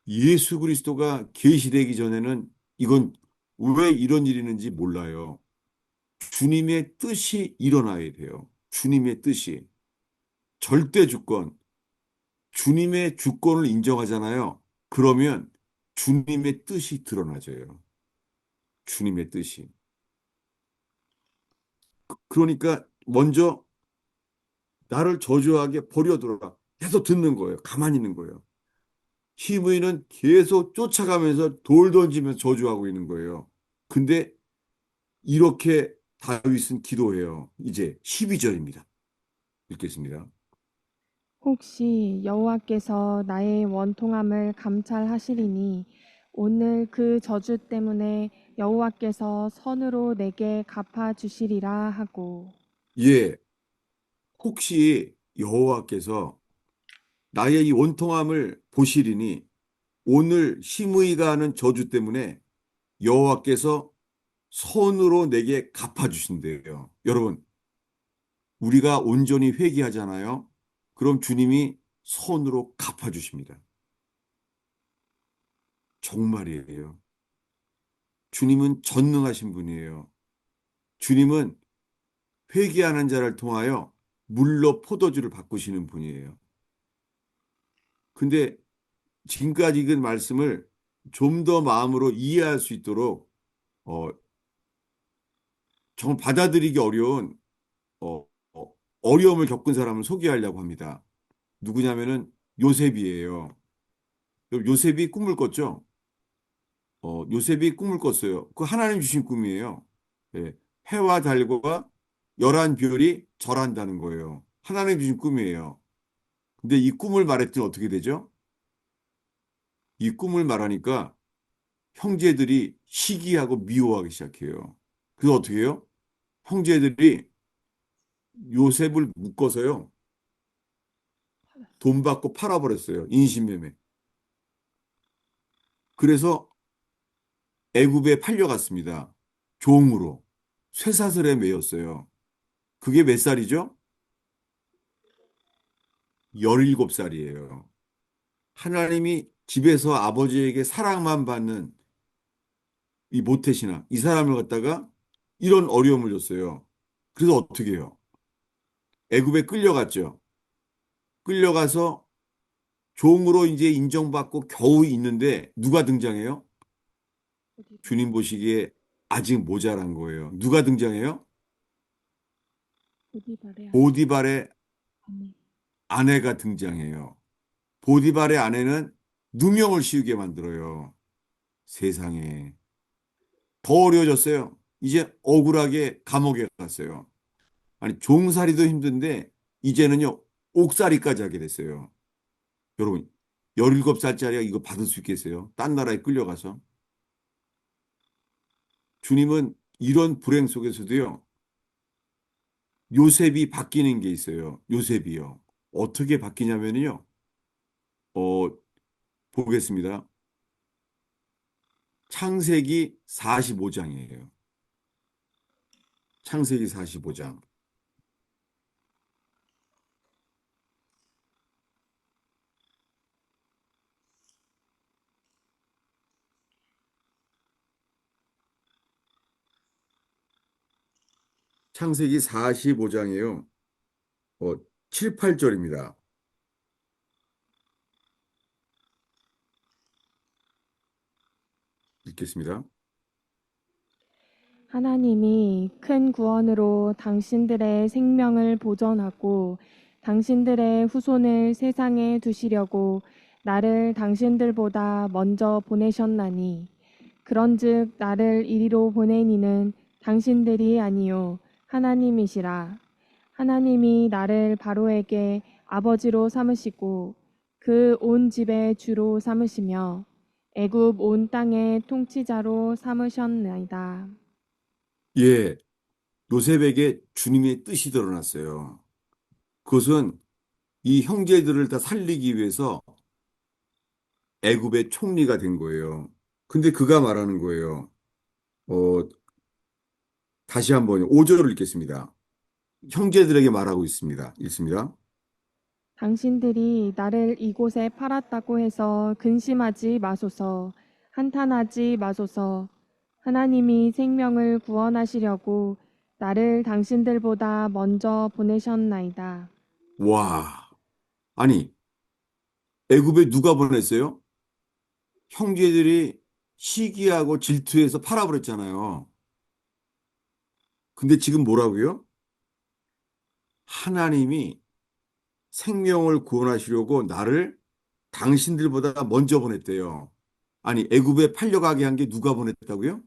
예수 그리스도가 계시되기 전에는 이건 왜 이런 일이 있는지 몰라요. 주님의 뜻이 일어나야 돼요. 주님의 뜻이. 절대 주권. 주님의 주권을 인정하잖아요. 그러면 주님의 뜻이 드러나져요. 주님의 뜻이. 그러니까 먼저 나를 저주하게 버려두라. 계속 듣는 거예요. 가만히 있는 거예요. 시므이는 계속 쫓아가면서 돌 던지면서 저주하고 있는 거예요. 근데 이렇게 다윗은 기도해요. 이제 12절입니다. 읽겠습니다. 혹시 여호와께서 나의 원통함을 감찰하시리니 오늘 그 저주 때문에 여호와께서 선으로 내게 갚아 주시리라 하고 예, 혹시 여호와께서 나의 이 원통함을 보시리니 오늘 심의가 하는 저주 때문에 여호와께서 손으로 내게 갚아주신대요. 여러분, 우리가 온전히 회개하잖아요. 그럼 주님이 손으로 갚아주십니다. 정말이에요. 주님은 전능하신 분이에요. 주님은 회개하는 자를 통하여 물로 포도주를 바꾸시는 분이에요. 근데 지금까지 읽은 말씀을 좀 더 마음으로 이해할 수 있도록 어, 정말 받아들이기 어려운 어, 어려움을 겪은 사람을 소개하려고 합니다. 누구냐면은 요셉이에요. 요셉이 꿈을 꿨죠. 요셉이 꿈을 꿨어요. 그 하나님 주신 꿈이에요. 예, 해와 달과 열한 별이 절한다는 거예요. 하나님 주신 꿈이에요. 근데 이 꿈을 말했더니 어떻게 되죠? 이 꿈을 말하니까 형제들이 시기하고 미워하기 시작해요. 그래서 어떻게 해요? 형제들이 요셉을 묶어서요. 돈 받고 팔아버렸어요. 인신매매. 그래서 애굽에 팔려갔습니다. 종으로. 쇠사슬에 매였어요. 그게 몇 살이죠? 17살이에요. 하나님이 집에서 아버지에게 사랑만 받는 이 모태신앙, 이 사람을 갖다가 이런 어려움을 줬어요. 그래서 어떻게 해요? 애굽에 끌려갔죠. 끌려가서 종으로 이제 인정받고 겨우 있는데 누가 등장해요? 주님 보시기에 아직 모자란 거예요. 누가 등장해요? 보디발의 아내. 보디발의 아내. 아내가 등장해요. 보디발의 아내는 누명을 씌우게 만들어요. 세상에. 더 어려워졌어요. 이제 억울하게 감옥에 갔어요. 아니, 종살이도 힘든데, 이제는요, 옥살이까지 하게 됐어요. 여러분, 17살짜리가 이거 받을 수 있겠어요? 딴 나라에 끌려가서. 주님은 이런 불행 속에서도요, 요셉이 바뀌는 게 있어요. 요셉이요. 어떻게 바뀌냐면요, 어, 보겠습니다. 창세기 45장이에요. 창세기 45장. 창세기 45장이에요. 7, 8절입니다. 읽겠습니다. 하나님이 큰 구원으로 당신들의 생명을 보전하고 당신들의 후손을 세상에 두시려고 나를 당신들보다 먼저 보내셨나니 그런즉 나를 이리로 보내니는 당신들이 아니요 하나님이시라. 하나님이 나를 바로에게 아버지로 삼으시고 그 온 집의 주로 삼으시며 애굽 온 땅의 통치자로 삼으셨나이다. 예, 요셉에게 주님의 뜻이 드러났어요. 그것은 이 형제들을 다 살리기 위해서 애굽의 총리가 된 거예요. 근데 그가 말하는 거예요. 어, 다시 한번 5절을 읽겠습니다. 형제들에게 말하고 있습니다. 읽습니다. 당신들이 나를 이곳에 팔았다고 해서 근심하지 마소서, 한탄하지 마소서. 하나님이 생명을 구원하시려고 나를 당신들보다 먼저 보내셨나이다. 와, 아니, 애굽에 누가 보냈어요? 형제들이 시기하고 질투해서 팔아버렸잖아요. 근데 지금 뭐라고요? 하나님이 생명을 구원하시려고 나를 당신들보다 먼저 보냈대요. 아니, 애굽에 팔려가게 한 게 누가 보냈다고요?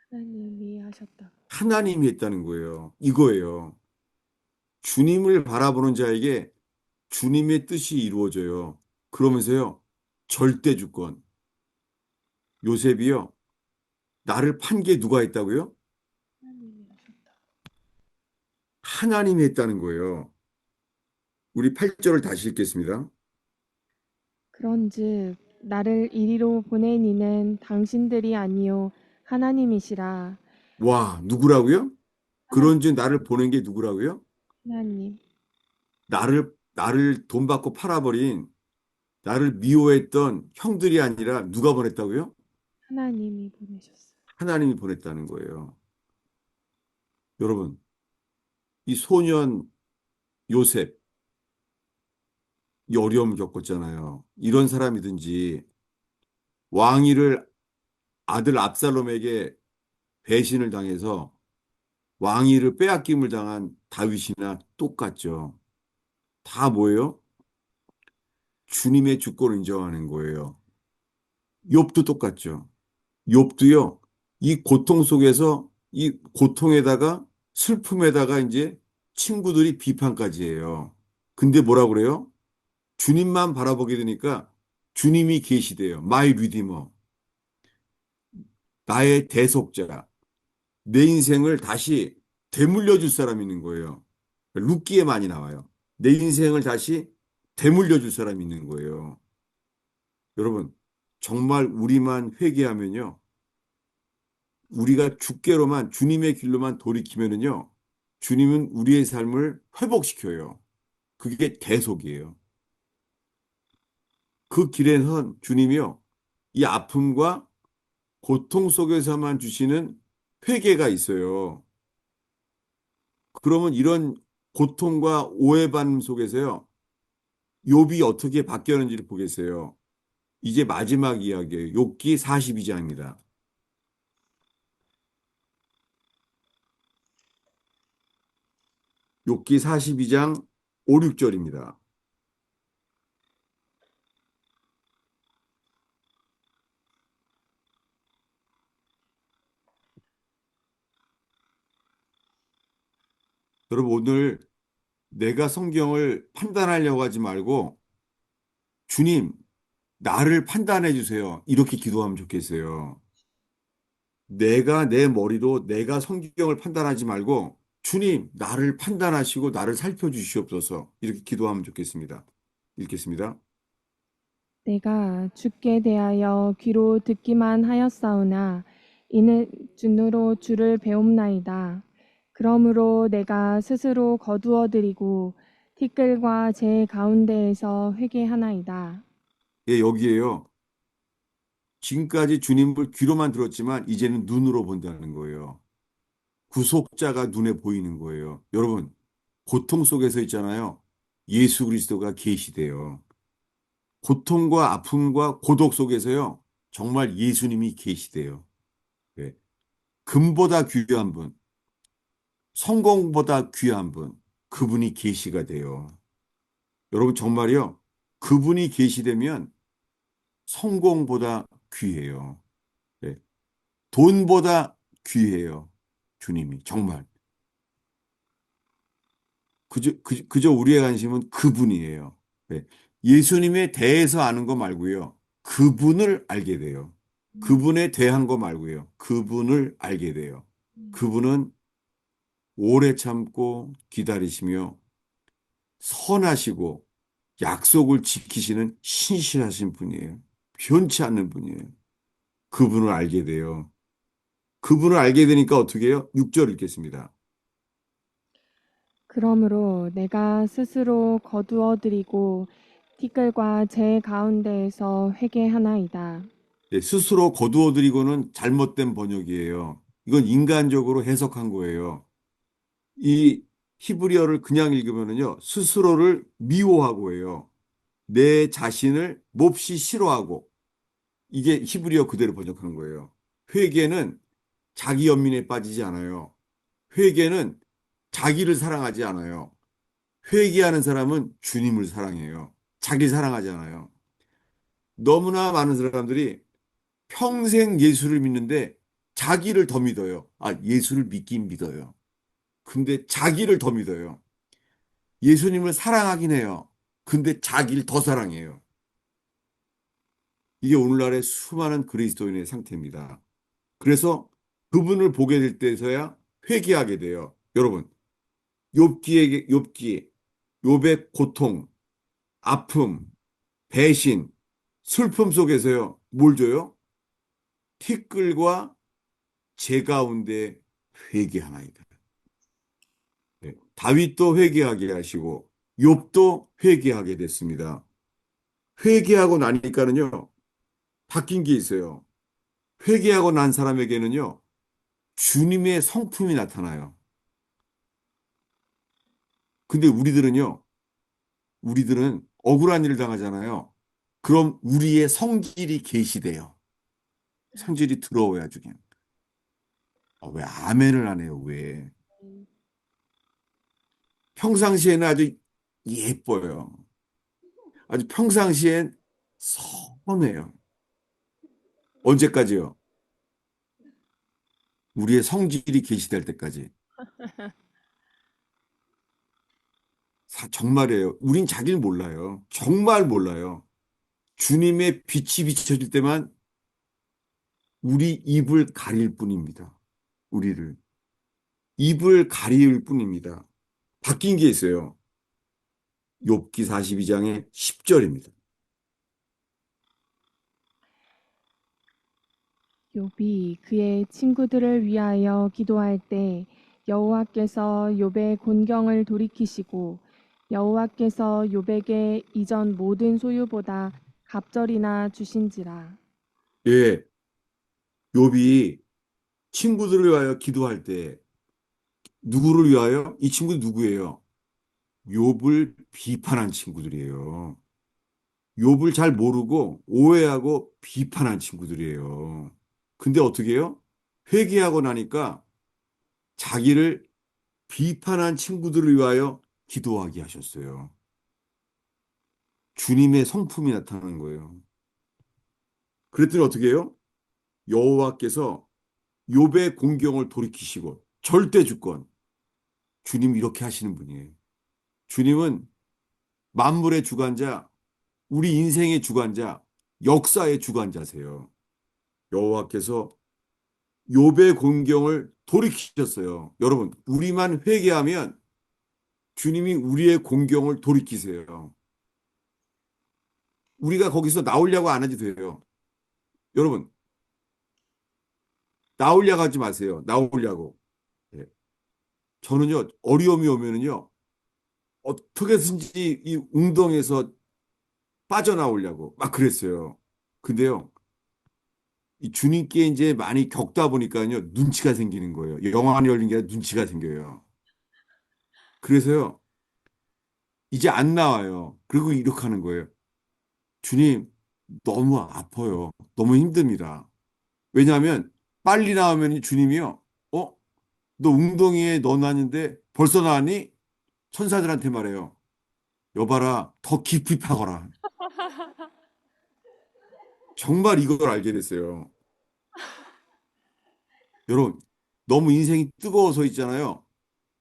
하나님이 하셨다. 하나님이 했다는 거예요. 이거예요. 주님을 바라보는 자에게 주님의 뜻이 이루어져요. 그러면서요, 절대 주권. 요셉이요, 나를 판 게 누가 했다고요? 하나님이 하셨다. 하나님이 했다는 거예요. 우리 8절을 다시 읽겠습니다. 그런즉 나를 이리로 보낸 이는 당신들이 아니요 하나님이시라. 와, 누구라고요? 하나, 그런즉 나를 보낸 게 누구라고요? 하나님, 나를 돈 받고 팔아버린, 나를 미워했던 형들이 아니라 누가 보냈다고요? 하나님이 보내셨어요. 하나님이 보냈다는 거예요. 여러분, 이 소년 요셉, 이 어려움 겪었잖아요. 이런 사람이든지 왕위를 아들 압살롬에게 배신을 당해서 왕위를 빼앗김을 당한 다윗이나 똑같죠. 다 뭐예요? 주님의 주권을 인정하는 거예요. 욥도 똑같죠. 욥도요, 이 고통 속에서 이 고통에다가 슬픔에다가 이제 친구들이 비판까지 해요. 근데 뭐라 그래요? 주님만 바라보게 되니까 주님이 계시대요. My Redeemer. 나의 대속자. 내 인생을 다시 되물려 줄 사람이 있는 거예요. 룻기에 많이 나와요. 내 인생을 다시 되물려 줄 사람이 있는 거예요. 여러분, 정말 우리만 회개하면요. 우리가 주께로만 주님의 길로만 돌이키면은요. 주님은 우리의 삶을 회복시켜요. 그게 대속이에요. 그 길에선 주님이요. 이 아픔과 고통 속에서만 주시는 회개가 있어요. 그러면 이런 고통과 오해받는 속에서요. 욥이 어떻게 바뀌었는지를 보겠어요. 이제 마지막 이야기예요. 욥기 42장입니다. 욥기 42장 5, 6절입니다. 여러분 오늘 내가 성경을 판단하려고 하지 말고 주님, 나를 판단해 주세요. 이렇게 기도하면 좋겠어요. 내가 내 머리로 내가 성경을 판단하지 말고 주님, 나를 판단하시고 나를 살펴주시옵소서. 이렇게 기도하면 좋겠습니다. 읽겠습니다. 내가 주께 대하여 귀로 듣기만 하였사오나 이는 눈으로 주를 배움나이다. 그러므로 내가 스스로 거두어드리고 티끌과 제 가운데에서 회개하나이다. 예, 여기에요. 지금까지 주님을 귀로만 들었지만 이제는 눈으로 본다는 거예요. 구속자가 눈에 보이는 거예요. 여러분, 고통 속에서 있잖아요. 예수 그리스도가 계시대요. 고통과 아픔과 고독 속에서요. 정말 예수님이 계시대요. 네. 금보다 귀한 분, 성공보다 귀한 분, 그분이 계시가 돼요. 여러분 정말요. 그분이 계시되면 성공보다 귀해요. 네. 돈보다 귀해요. 주님이 정말. 그저 우리의 관심은 그분이에요. 네. 예수님에 대해서 아는 거 말고요. 그분을 알게 돼요. 그분에 대한 거 말고요. 그분을 알게 돼요. 그분은 오래 참고 기다리시며 선하시고 약속을 지키시는 신실하신 분이에요. 변치 않는 분이에요. 그분을 알게 돼요. 그분을 알게 되니까 어떻게 해요? 6절 읽겠습니다. 그러므로 내가 스스로 거두어드리고 티끌과 제 가운데에서 회개하나이다. 네, 스스로 거두어드리고는 잘못된 번역이에요. 이건 인간적으로 해석한 거예요. 이 히브리어를 그냥 읽으면요. 스스로를 미워하고 해요. 내 자신을 몹시 싫어하고. 이게 히브리어 그대로 번역한 거예요. 회개는 자기 연민에 빠지지 않아요. 회개는 자기를 사랑하지 않아요. 회개하는 사람은 주님을 사랑해요. 자기 사랑하지 않아요. 너무나 많은 사람들이 평생 예수를 믿는데 자기를 더 믿어요. 아, 예수를 믿긴 믿어요. 근데 자기를 더 믿어요. 예수님을 사랑하긴 해요. 근데 자기를 더 사랑해요. 이게 오늘날의 수많은 그리스도인의 상태입니다. 그래서 그분을 보게 될 때서야 회개하게 돼요. 여러분, 욥기의 고통, 아픔, 배신 슬픔 속에서요. 뭘 줘요? 티끌과 재 가운데 회개하나이다. 네. 다윗도 회개하게 하시고 욥도 회개하게 됐습니다. 회개하고 나니까는요. 바뀐 게 있어요. 회개하고 난 사람에게는요. 주님의 성품이 나타나요. 근데 우리들은 억울한 일을 당하잖아요. 그럼 우리의 성질이 계시돼요. 성질이 더러워야 그냥. 왜 아멘을 안 해요? 왜? 평상시에는 아주 예뻐요. 아주 평상시엔 선해요. 언제까지요? 우리의 성질이 계시될 때까지. 정말이에요. 우린 자기를 몰라요. 정말 몰라요. 주님의 빛이 비춰질 때만 우리 입을 가릴 뿐입니다. 우리를. 입을 가릴 뿐입니다. 바뀐 게 있어요. 욥기 42장의 10절입니다. 욥이 그의 친구들을 위하여 기도할 때 여호와께서 욥의 곤경을 돌이키시고 여호와께서 욥에게 이전 모든 소유보다 갑절이나 주신지라. 예, 욥이 친구들을 위하여 기도할 때 누구를 위하여? 이 친구 누구예요? 욥을 비판한 친구들이에요. 욥을 잘 모르고 오해하고 비판한 친구들이에요. 근데 어떻게 해요? 회개하고 나니까 자기를 비판한 친구들을 위하여 기도하게 하셨어요. 주님의 성품이 나타나는 거예요. 그랬더니 어떻게 해요? 여호와께서 욥의 공경을 돌이키시고 절대 주권. 주님 이렇게 하시는 분이에요. 주님은 만물의 주관자, 우리 인생의 주관자, 역사의 주관자세요. 여호와께서 욥의 공경을 돌이키셨어요. 여러분, 우리만 회개하면 주님이 우리의 공경을 돌이키세요. 우리가 거기서 나오려고 안 해도 돼요. 여러분, 나오려고 하지 마세요. 나오려고. 예. 저는요, 어려움이 오면은요, 어떻게든지 이 웅덩이에서 빠져나오려고 막 그랬어요. 근데요, 이 주님께 이제 많이 겪다 보니까요, 눈치가 생기는 거예요. 영안이 열린 게 아니라 눈치가 생겨요. 그래서요, 이제 안 나와요. 그리고 이렇게 하는 거예요. 주님, 너무 아파요. 너무 힘듭니다. 왜냐하면 빨리 나오면 주님이요, 어? 너 웅덩이에 넣어놨는데 벌써 나왔니? 천사들한테 말해요. 여봐라, 더 깊이 파거라. 정말 이걸 알게 됐어요. 여러분, 너무 인생이 뜨거워서 있잖아요.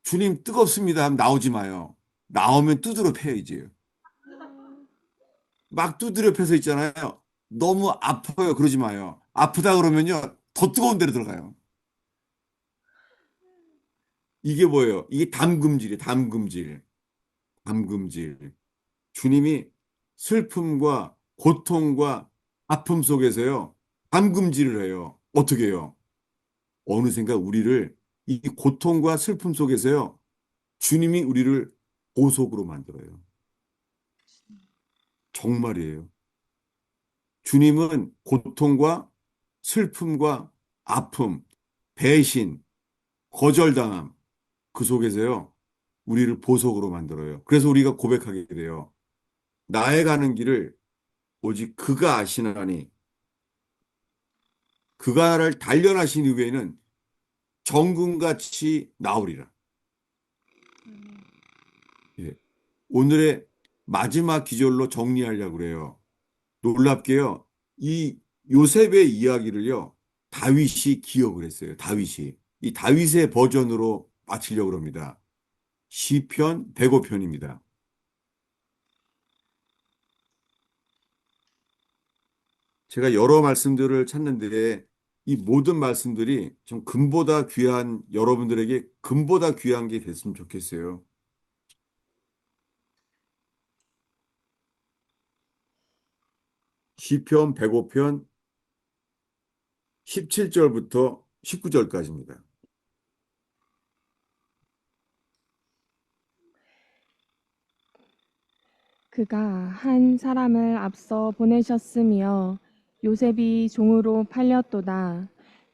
주님 뜨겁습니다 하면 나오지 마요. 나오면 두드러 패야지. 막 두드려 패서 있잖아요. 너무 아파요. 그러지 마요. 아프다 그러면요. 더 뜨거운 데로 들어가요. 이게 뭐예요? 이게 담금질이에요. 담금질. 담금질. 주님이 슬픔과 고통과 아픔 속에서요. 담금질을 해요. 어떻게 해요? 어느샌가 우리를 이 고통과 슬픔 속에서요. 주님이 우리를 보석으로 만들어요. 정말이에요. 주님은 고통과 슬픔과 아픔, 배신, 거절당함 그 속에서요. 우리를 보석으로 만들어요. 그래서 우리가 고백하게 돼요. 나의 가는 길을 오직 그가 아시나니 그가를 단련하신 이후에는 정금같이 나오리라. 예. 오늘의 마지막 기절로 정리하려고 그래요. 놀랍게요. 이 요셉의 이야기를요. 다윗이 기억을 했어요. 다윗이. 이 다윗의 버전으로 마치려고 합니다. 시편 105편입니다. 제가 여러 말씀들을 찾는데 이 모든 말씀들이 좀 금보다 귀한 여러분들에게 금보다 귀한 게 됐으면 좋겠어요. 시편 105편 17절부터 19절까지입니다. 그가 한 사람을 앞서 보내셨으며 요셉이 종으로 팔렸도다.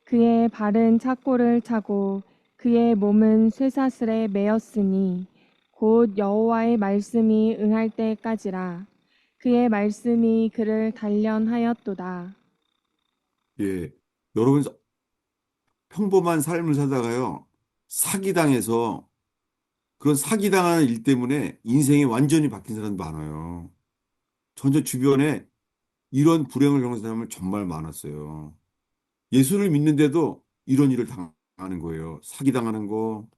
그의 발은 착고를 차고 그의 몸은 쇠사슬에 매였으니 곧 여호와의 말씀이 응할 때까지라. 그의 말씀이 그를 단련하였도다. 예. 여러분, 평범한 삶을 살다가요, 사기당해서 그런 사기당하는 일 때문에 인생이 완전히 바뀐 사람 많아요. 전저 주변에 이런 불행을 겪는 사람은 정말 많았어요. 예수를 믿는데도 이런 일을 당하는 거예요. 사기당하는 거,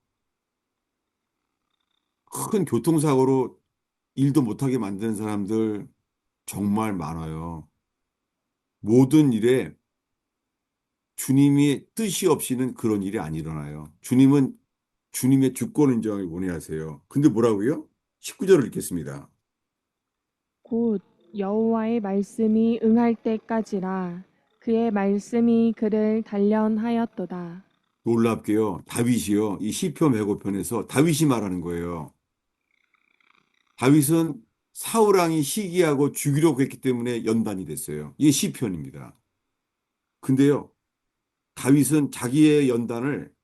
큰 교통사고로 일도 못하게 만드는 사람들 정말 많아요. 모든 일에 주님이 뜻이 없이는 그런 일이 안 일어나요. 주님은 주님의 주권 인정을 원해하세요. 근데 뭐라고요? 19절을 읽겠습니다. 곧 여호와의 말씀이 응할 때까지라. 그의 말씀이 그를 단련하였도다. 놀랍게요. 다윗이요. 이 시편 105편에서 다윗이 말하는 거예요. 다윗은 사울 왕이 시기하고 죽이려고 했기 때문에 연단이 됐어요. 이게 시편입니다. 근데요. 다윗은 자기의 연단을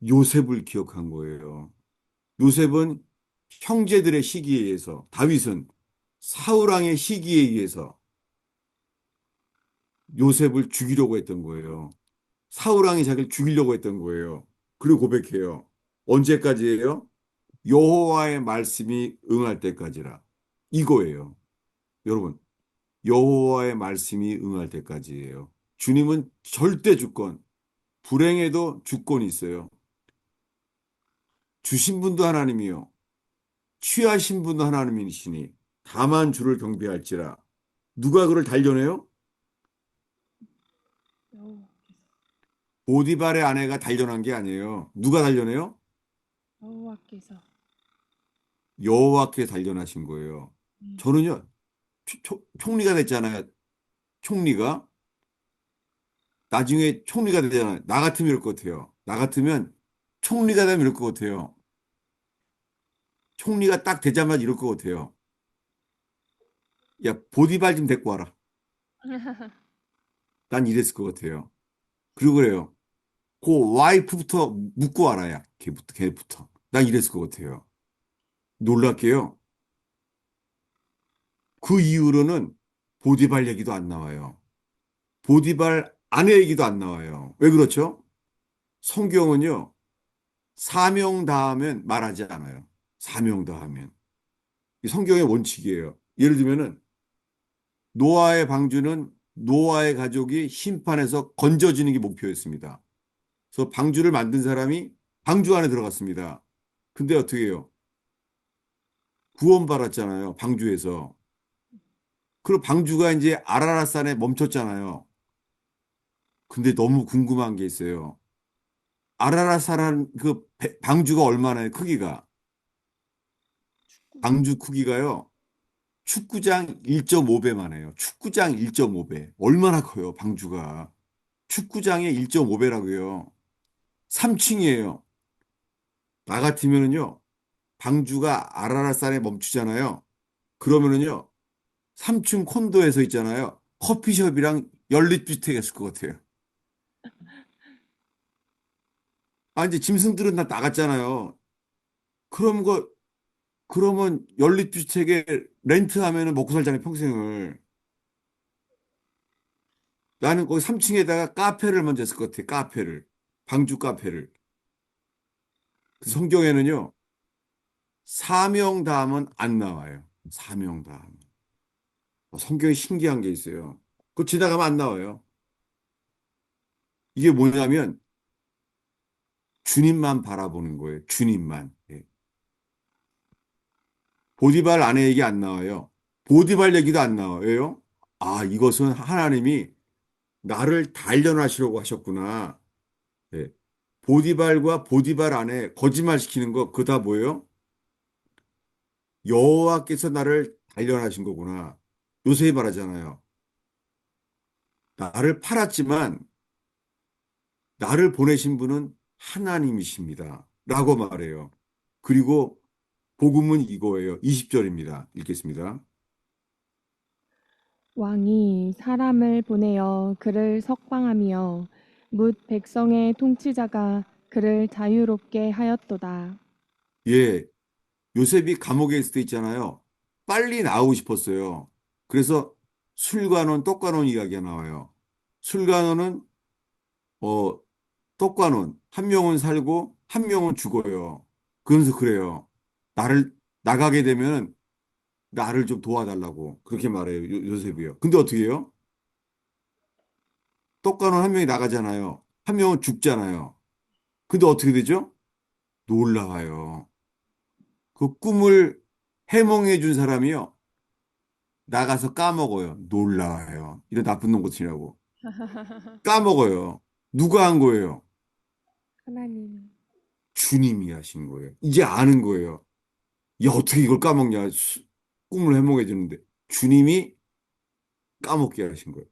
요셉을 기억한 거예요. 요셉은 형제들의 시기에 의해서, 다윗은 사울 왕의 시기에 의해서 요셉을 죽이려고 했던 거예요. 사울 왕이 자기를 죽이려고 했던 거예요. 그리고 고백해요. 언제까지예요? 여호와의 말씀이 응할 때까지라. 이거예요. 여러분, 여호와의 말씀이 응할 때까지예요. 주님은 절대 주권, 불행해도 주권이 있어요. 주신 분도 하나님이요. 취하신 분도 하나님이시니 다만 주를 경배할지라. 누가 그를 단련해요? 보디발의 아내가 단련한 게 아니에요. 누가 단련해요? 여호와께서. 여호와께 단련하신 거예요. 저는요, 총리가 됐잖아요. 총리가. 나중에 총리가 되잖아요. 나 같으면 이럴 것 같아요. 나 같으면 총리가 되면 이럴 것 같아요. 총리가 딱 되자마자 이럴 것 같아요. 야, 보디발 좀 데리고 와라. 난 이랬을 것 같아요. 그리고 그래요. 그 와이프부터 묶고 와라, 야. 걔부터. 난 이랬을 것 같아요. 놀랍게요. 그 이후로는 보디발 얘기도 안 나와요. 보디발 아내 얘기도 안 나와요. 왜 그렇죠? 성경은요, 사명 다하면 말하지 않아요. 사명 다하면. 이 성경의 원칙이에요. 예를 들면은, 노아의 방주는 노아의 가족이 심판에서 건져지는 게 목표였습니다. 그래서 방주를 만든 사람이 방주 안에 들어갔습니다. 근데 어떻게 해요? 구원받았잖아요. 방주에서. 그리고 방주가 이제 아라랏산에 멈췄잖아요. 근데 너무 궁금한 게 있어요. 아라랏산 그 방주가 얼마나요? 크기가. 방주 크기가요. 축구장 1.5배만 해요. 축구장 1.5배. 얼마나 커요, 방주가. 축구장의 1.5배라고요. 3층이에요. 나 같으면은요, 방주가 아라랏산에 멈추잖아요. 그러면은요, 3층 콘도에서 있잖아요. 커피숍이랑 연립주택 했을 것 같아요. 아, 이제 짐승들은 다 나갔잖아요. 그럼 그러면 연립주택에 렌트하면은 먹고 살잖아요, 평생을. 나는 거기 3층에다가 카페를 먼저 했을 것 같아, 카페를. 방주 카페를. 그 성경에는요, 사명 다음은 안 나와요. 사명 다음. 성경에 신기한 게 있어요. 그거 지나가면 안 나와요. 이게 뭐냐면 주님만 바라보는 거예요. 주님만. 예. 보디발 아내 얘기 안 나와요. 보디발 얘기도 안 나와요. 왜요? 아, 이것은 하나님이 나를 단련하시려고 하셨구나. 예. 보디발과 보디발 아내 거짓말 시키는 거 그거 다 뭐예요? 여호와께서 나를 단련하신 거구나. 요셉이 말하잖아요. 나를 팔았지만 나를 보내신 분은 하나님이십니다. 라고 말해요. 그리고 복음은 이거예요. 20절입니다. 읽겠습니다. 왕이 사람을 보내어 그를 석방하며 뭇 백성의 통치자가 그를 자유롭게 하였도다. 예, 요셉이 감옥에 있을 때 있잖아요. 빨리 나오고 싶었어요. 그래서 술관원, 떡관원 이야기가 나와요. 술관원은 어, 떡관원 한 명은 살고 한 명은 죽어요. 그러면서 그래요. 나를 나가게 되면 나를 좀 도와달라고 그렇게 말해요. 요셉이요. 근데 어떻게 해요? 떡관원 한 명이 나가잖아요. 한 명은 죽잖아요. 근데 어떻게 되죠? 놀라워요. 그 꿈을 해몽해 준 사람이요. 나가서 까먹어요. 놀라워요. 이런 나쁜 놈 같으라고. 까먹어요. 누가 한 거예요? 하나님. 주님이 하신 거예요. 이제 아는 거예요. 야, 어떻게 이걸 까먹냐? 꿈을 해몽해 주는데. 주님이 까먹게 하신 거예요.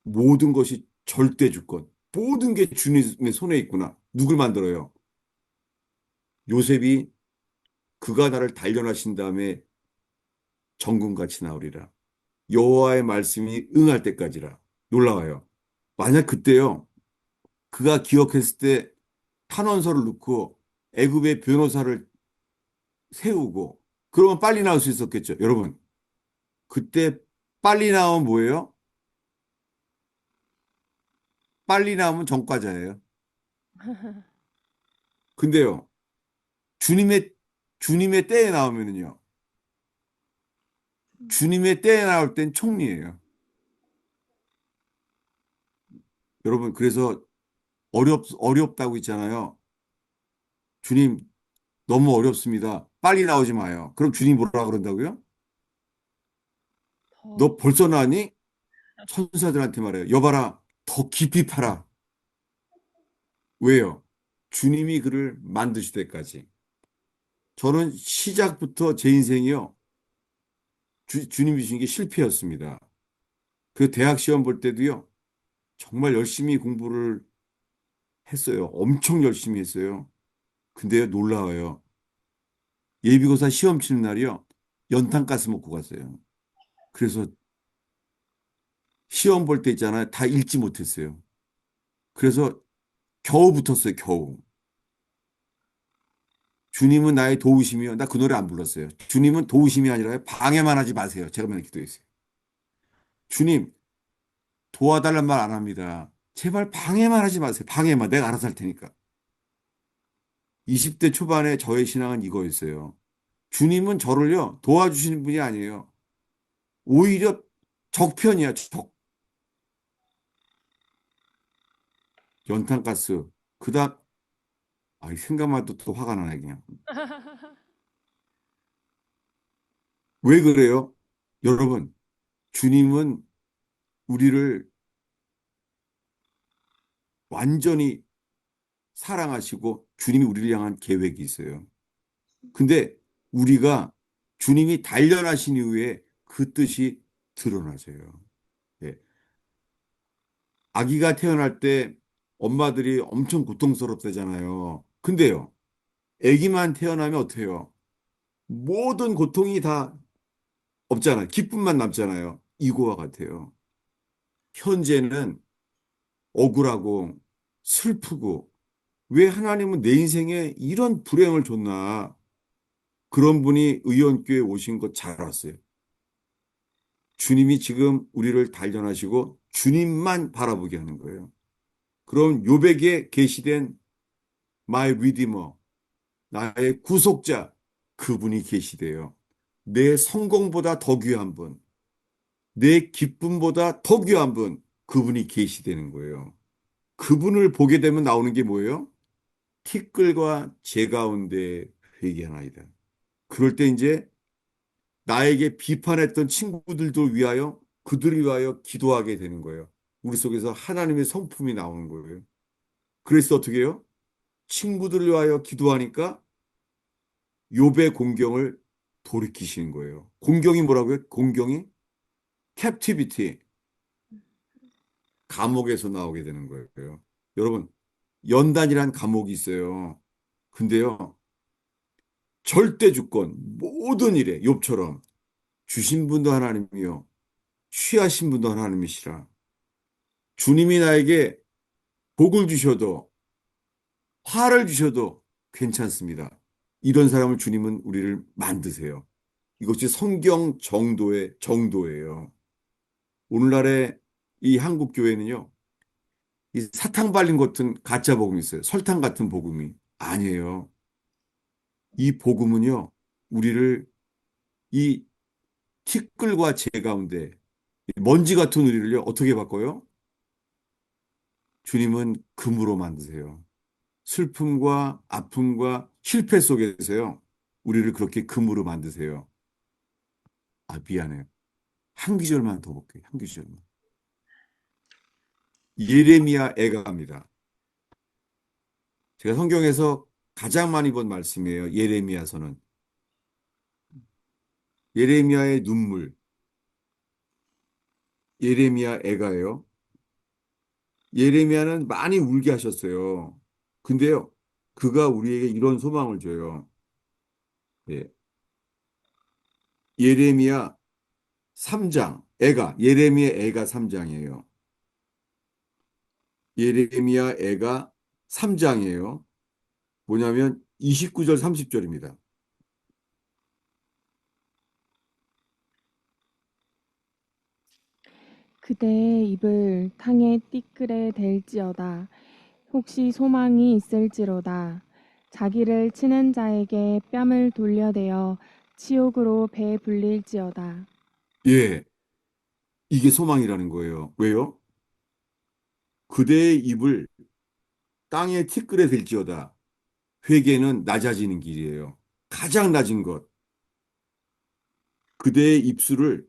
모든 것이 절대 주권. 모든 게 주님의 손에 있구나. 누굴 만들어요? 요셉이 그가 나를 단련하신 다음에 정금같이 나오리라. 여호와의 말씀이 응할 때까지라. 놀라워요. 만약 그때요. 그가 기억했을 때 탄원서를 넣고 애굽의 변호사를 세우고 그러면 빨리 나올 수 있었겠죠. 여러분, 그때 빨리 나오면 뭐예요? 빨리 나오면 전과자예요. 근데요, 주님의 주님의 때에 나오면은요. 주님의 때에 나올 땐 총리예요. 여러분, 그래서 어렵다고 있잖아요. 주님, 너무 어렵습니다. 빨리 나오지 마요. 그럼 주님 뭐라 그런다고요? 더 너 벌써 나왔니? 천사들한테 말해요. 여봐라, 더 깊이 파라. 왜요? 주님이 그를 만드실 때까지. 저는 시작부터 제 인생이요. 주님이 주신 게 실패였습니다. 그 대학 시험 볼 때도요. 정말 열심히 공부를 했어요. 엄청 열심히 했어요. 근데요, 놀라워요. 예비고사 시험 치는 날이요. 연탄가스 먹고 갔어요. 그래서 시험 볼 때 있잖아요. 다 읽지 못했어요. 그래서 겨우 붙었어요. 겨우. 주님은 나의 도우심이요. 나 그 노래 안 불렀어요. 주님은 도우심이 아니라 방해만 하지 마세요. 제가 맨날 기도했어요. 주님, 도와달란 말 안 합니다. 제발 방해만 하지 마세요. 방해만. 내가 알아서 할 테니까. 20대 초반에 저의 신앙은 이거였어요. 주님은 저를요, 도와주시는 분이 아니에요. 오히려 적편이야, 적. 연탄가스. 그닥, 아, 생각만 해도 또 화가 나네, 그냥. 왜 그래요? 여러분, 주님은 우리를 완전히 사랑하시고 주님이 우리를 향한 계획이 있어요. 근데 우리가 주님이 단련하신 이후에 그 뜻이 드러나져요. 예. 아기가 태어날 때 엄마들이 엄청 고통스럽다잖아요. 근데요, 아기만 태어나면 어때요? 모든 고통이 다 없잖아요. 기쁨만 남잖아요. 이거와 같아요. 현재는 억울하고 슬프고 왜 하나님은 내 인생에 이런 불행을 줬나? 그런 분이 의원교회에 오신 거 잘 알았어요. 주님이 지금 우리를 단련하시고 주님만 바라보게 하는 거예요. 그럼 요백에 계시된 마이 리디머, 나의 구속자, 그분이 계시대요. 내 성공보다 더 귀한 분, 내 기쁨보다 더 귀한 분, 그분이 계시되는 거예요. 그분을 보게 되면 나오는 게 뭐예요? 티끌과 재 가운데 회개하나이다. 그럴 때 이제 나에게 비판했던 친구들도 위하여 그들을 위하여 기도하게 되는 거예요. 우리 속에서 하나님의 성품이 나오는 거예요. 그래서 어떻게 해요? 친구들을 위하여 기도하니까 욥의 공경을 돌이키시는 거예요. 공경이 뭐라고요? 공경이 captivity, 감옥에서 나오게 되는 거예요. 여러분, 연단이란 감옥이 있어요. 근데요, 절대 주권, 모든 일에 욥처럼 주신 분도 하나님이요, 취하신 분도 하나님이시라. 주님이 나에게 복을 주셔도 화를 주셔도 괜찮습니다. 이런 사람을 주님은 우리를 만드세요. 이것이 성경 정도의 정도예요. 오늘날의 이 한국 교회는요, 이 사탕 발린 같은 가짜 복음이 있어요. 설탕 같은 복음이 아니에요. 이 복음은요, 우리를 이 티끌과 재 가운데 이 먼지 같은 우리를요, 어떻게 바꿔요? 주님은 금으로 만드세요. 슬픔과 아픔과 실패 속에서요, 우리를 그렇게 금으로 만드세요. 아, 미안해요. 한 구절만 더 볼게요. 한 구절만. 예레미야 애가입니다. 제가 성경에서 가장 많이 본 말씀이에요. 예레미야서는. 예레미야의 눈물, 예레미야 애가예요. 예레미야는 많이 울게 하셨어요. 근데요, 그가 우리에게 이런 소망을 줘요. 예. 예레미야 3장, 예레미야 애가 3장이에요. 예레미야 애가 3장이에요. 뭐냐면 29절, 30절입니다. 그대의 입을 탕에 띠끌에 댈지어다. 혹시 소망이 있을지로다. 자기를 치는 자에게 뺨을 돌려대어 치욕으로 배 불릴지어다. 예, 이게 소망이라는 거예요. 왜요? 그대의 입을 땅에 티끌에 댈지어다. 회개는 낮아지는 길이에요. 가장 낮은 것. 그대의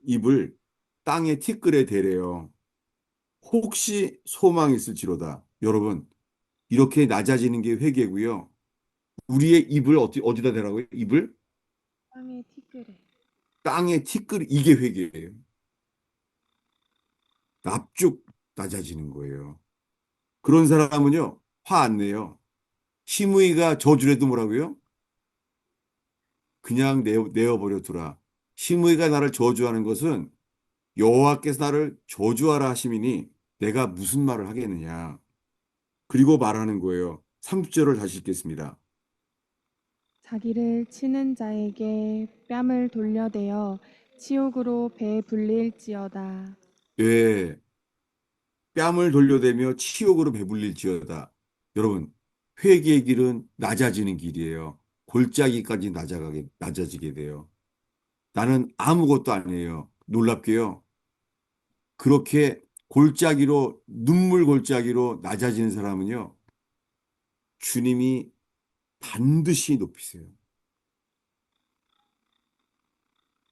입을 땅에 티끌에 대래요. 혹시 소망이 있을지로다. 여러분, 이렇게 낮아지는 게 회개고요. 우리의 입을 어디다 대라고요? 입을 땅에 티끌에. 땅에 티끌, 이게 회개예요. 납죽 낮아지는 거예요. 그런 사람은요, 화 안 내요. 시므이가 저주래도 뭐라고요? 그냥 내어버려 두라. 시므이가 나를 저주하는 것은 여호와께서 나를 저주하라 하심이니 내가 무슨 말을 하겠느냐. 그리고 말하는 거예요. 30절을 다시 읽겠습니다. 자기를 치는 자에게 뺨을 돌려대어 치욕으로 배 불릴지어다. 예, 뺨을 돌려대며 치욕으로 배불릴지어다. 여러분, 회개의 길은 낮아지는 길이에요. 골짜기까지 낮아지게 돼요. 나는 아무것도 아니에요. 놀랍게요. 그렇게 눈물 골짜기로 낮아지는 사람은요, 주님이 반드시 높이세요.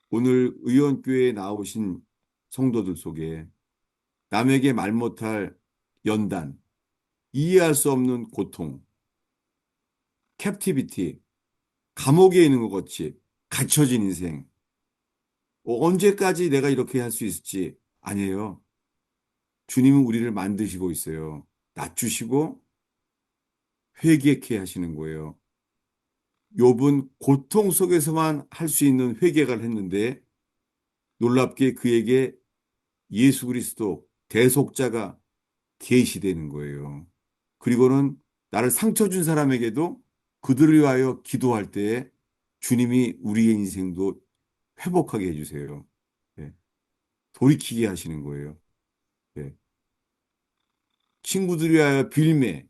오늘 의원교회에 나오신 성도들 속에 남에게 말 못할 연단, 이해할 수 없는 고통, 캡티비티, 감옥에 있는 것 같이 갇혀진 인생. 언제까지 내가 이렇게 할 수 있을지 아니에요. 주님은 우리를 만드시고 있어요. 낮추시고 회개케 하시는 거예요. 욥은 고통 속에서만 할 수 있는 회개를 했는데 놀랍게 그에게 예수 그리스도 대속자가 계시되는 거예요. 그리고는 나를 상처 준 사람에게도 그들을 위하여 기도할 때에 주님이 우리의 인생도 회복하게 해주세요. 예, 돌이키게 하시는 거예요. 예, 친구들을 위하여 빌매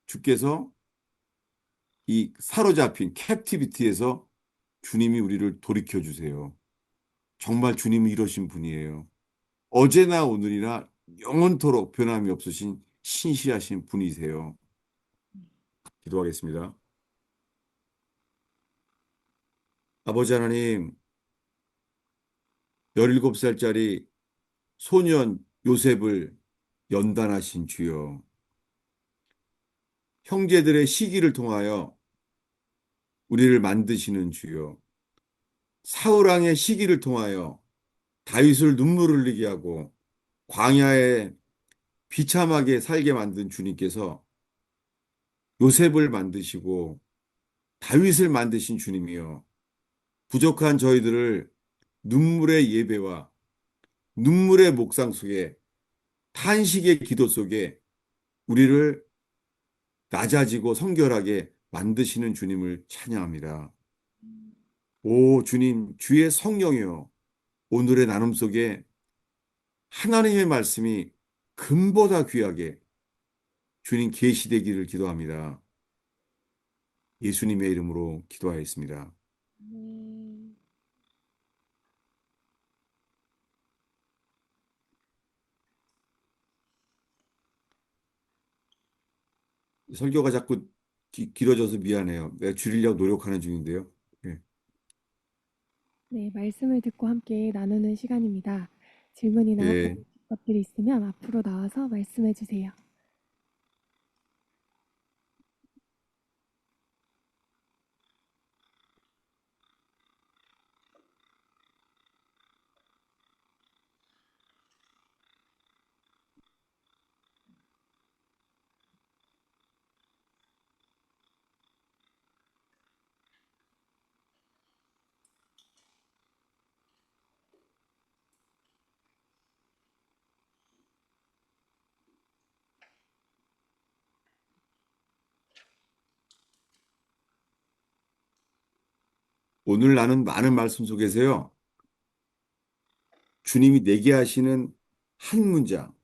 주께서 이 사로잡힌 캡티비티에서 주님이 우리를 돌이켜 주세요. 정말 주님이 이러신 분이에요. 어제나 오늘이나 영원토록 변함이 없으신 신실하신 분이세요. 기도하겠습니다. 아버지 하나님, 17살짜리 소년 요셉을 연단하신 주여, 형제들의 시기를 통하여 우리를 만드시는 주여, 사울왕의 시기를 통하여 다윗을 눈물을 흘리게 하고 광야에 비참하게 살게 만든 주님께서 요셉을 만드시고 다윗을 만드신 주님이요. 부족한 저희들을 눈물의 예배와 눈물의 묵상 속에 탄식의 기도 속에 우리를 낮아지고 성결하게 만드시는 주님을 찬양합니다. 오 주님, 주의 성령이요. 오늘의 나눔 속에 하나님의 말씀이 금보다 귀하게 주님 계시되기를 기도합니다. 예수님의 이름으로 기도하였습니다. 아멘. 설교가 자꾸 길어져서 미안해요. 내가 줄이려고 노력하는 중인데요. 예. 네, 말씀을 듣고 함께 나누는 시간입니다. 질문이나 예. 묻고 싶은 것들이 있으면 앞으로 나와서 말씀해 주세요. 오늘 나는 많은 말씀 속에서요. 주님이 내게 하시는 한 문장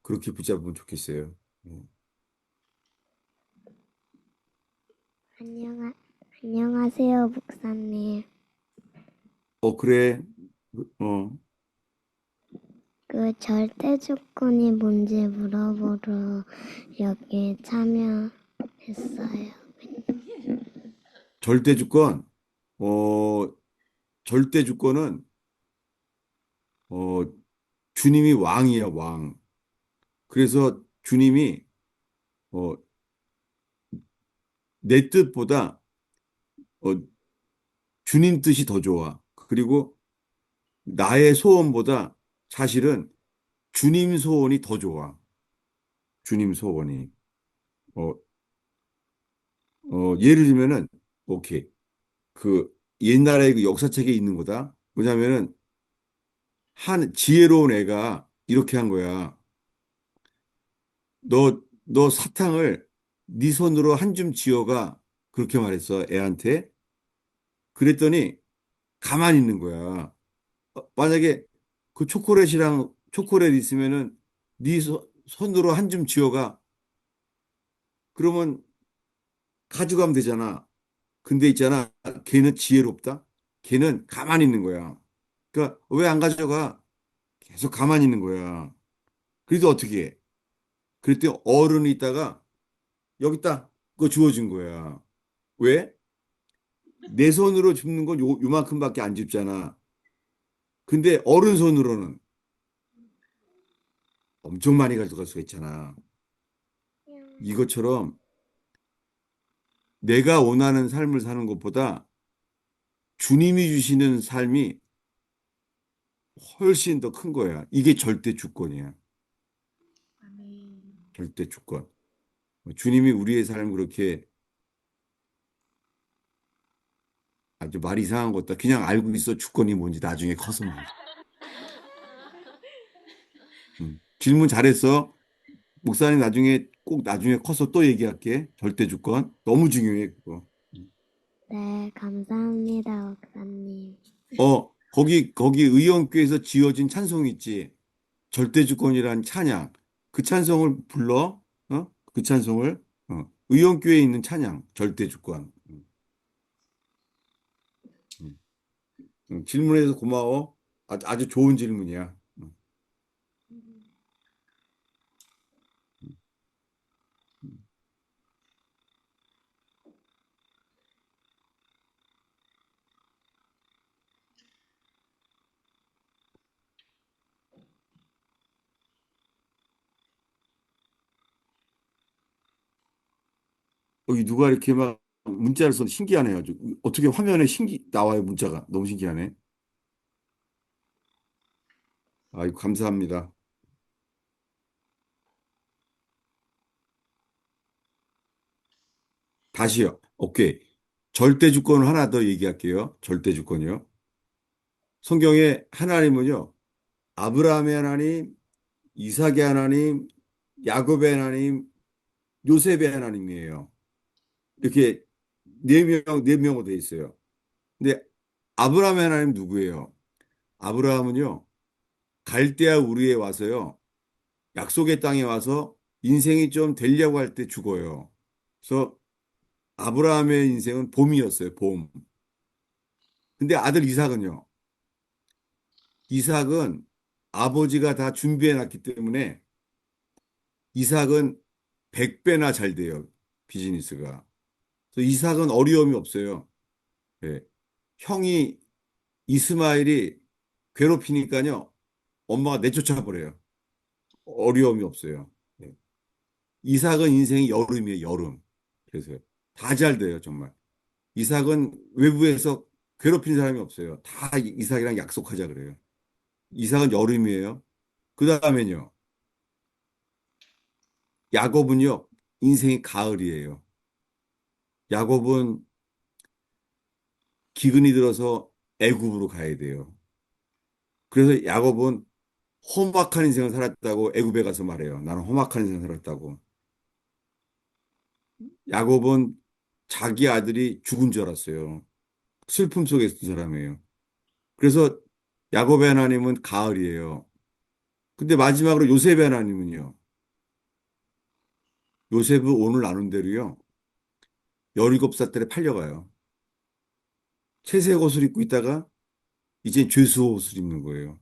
그렇게 붙잡으면 좋겠어요. 안녕하, 안녕하세요, 목사님. 그래. 어, 그 절대 조건이 뭔지 물어보러 여기 참여했어요. 절대 주권. 어, 절대 주권은 어, 주님이 왕이야, 왕. 그래서 주님이 어, 내 뜻보다 어, 주님 뜻이 더 좋아. 그리고 나의 소원보다 사실은 주님 소원이 더 좋아. 주님 소원이. 어, 예를 들면은, 오케이. 그 옛날에 그 역사책에 있는 거다. 뭐냐면은, 한 지혜로운 애가 이렇게 한 거야. 너 사탕을 네 손으로 한 줌 쥐어가. 그렇게 말했어, 애한테. 그랬더니 가만히 있는 거야. 만약에 그 초콜릿이랑 초콜릿 있으면은 네 손으로 한 줌 쥐어가. 그러면 가져가면 되잖아. 근데 있잖아. 걔는 지혜롭다. 걔는 가만히 있는 거야. 그러니까 왜 안 가져가? 계속 가만히 있는 거야. 그래도 어떻게 해? 그랬더니 어른이 있다가 여기 있다. 그거 주워준 거야. 왜? 내 손으로 줍는 건 요만큼밖에 안 줍잖아. 근데 어른 손으로는 엄청 많이 가져갈 수가 있잖아. 이것처럼 내가 원하는 삶을 사는 것보다 주님이 주시는 삶이 훨씬 더 큰 거야. 이게 절대 주권이야. 아멘. 절대 주권. 주님이 우리의 삶을 그렇게 아주 말 이상한 것다. 그냥 알고 있어. 주권이 뭔지 나중에 커서 말. 질문 잘했어. 목사님 나중에 커서 또 얘기할게. 절대 주권. 너무 중요해, 그거. 네, 감사합니다, 목사님. 거기 의원교에서 지어진 찬송 있지. 절대 주권이란 찬양. 그 찬송을 불러. 그 찬송을. 의원교에 있는 찬양. 절대 주권. 음. 질문해서 고마워. 아주 좋은 질문이야. 누가 이렇게 막 문자를 써서 신기하네요. 어떻게 화면에 나와요, 문자가. 너무 신기하네. 아이고, 감사합니다. 다시요. 오케이. 절대 주권을 하나 더 얘기할게요. 절대 주권이요. 성경에 하나님은요, 아브라함의 하나님, 이삭의 하나님, 야곱의 하나님, 요셉의 하나님이에요. 이렇게 네 명으로 돼 있어요. 근데 아브라함의 하나님 누구예요? 아브라함은요, 갈대아 우르에 와서요, 약속의 땅에 와서 인생이 좀 되려고 할 때 죽어요. 그래서 아브라함의 인생은 봄이었어요, 봄. 근데 아들 이삭은요, 이삭은 아버지가 다 준비해 놨기 때문에 이삭은 100배나 잘 돼요, 비즈니스가. 그래서 이삭은 어려움이 없어요. 예. 형이 이스마일이 괴롭히니까요, 엄마가 내쫓아 버려요. 어려움이 없어요. 예. 이삭은 인생이 여름이에요, 여름. 그래서 다 잘 돼요, 정말. 이삭은 외부에서 괴롭히는 사람이 없어요. 다 이삭이랑 약속하자 그래요. 이삭은 여름이에요. 그 다음에는요, 야곱은요, 인생이 가을이에요. 야곱은 기근이 들어서 애굽으로 가야 돼요. 그래서 야곱은 험악한 인생을 살았다고 애굽에 가서 말해요. 나는 험악한 인생을 살았다고. 야곱은 자기 아들이 죽은 줄 알았어요. 슬픔 속에 있던 사람이에요. 그래서 야곱의 하나님은 가을이에요. 근데 마지막으로 요셉의 하나님은요. 요셉은 오늘 나눈 대로요. 17살 때 팔려가요. 채색 옷을 입고 있다가 이제 죄수 옷을 입는 거예요.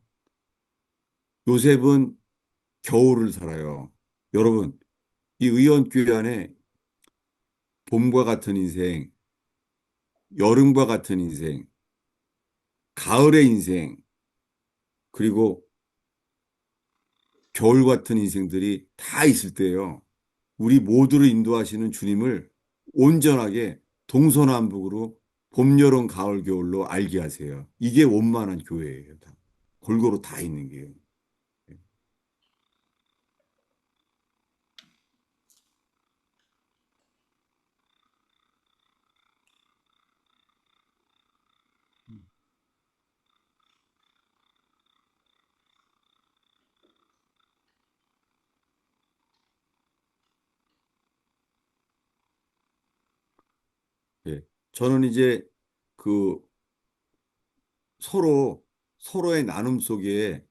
요셉은 겨울을 살아요. 여러분, 이 의원교회 안에 봄과 같은 인생, 여름과 같은 인생, 가을의 인생, 그리고 겨울 같은 인생들이 다 있을 때예요. 우리 모두를 인도하시는 주님을 온전하게 동서남북으로 봄, 여름, 가을, 겨울로 알게 하세요. 이게 원만한 교회예요. 다. 골고루 다 있는 게요. 예. 저는 이제 그 서로의 나눔 속에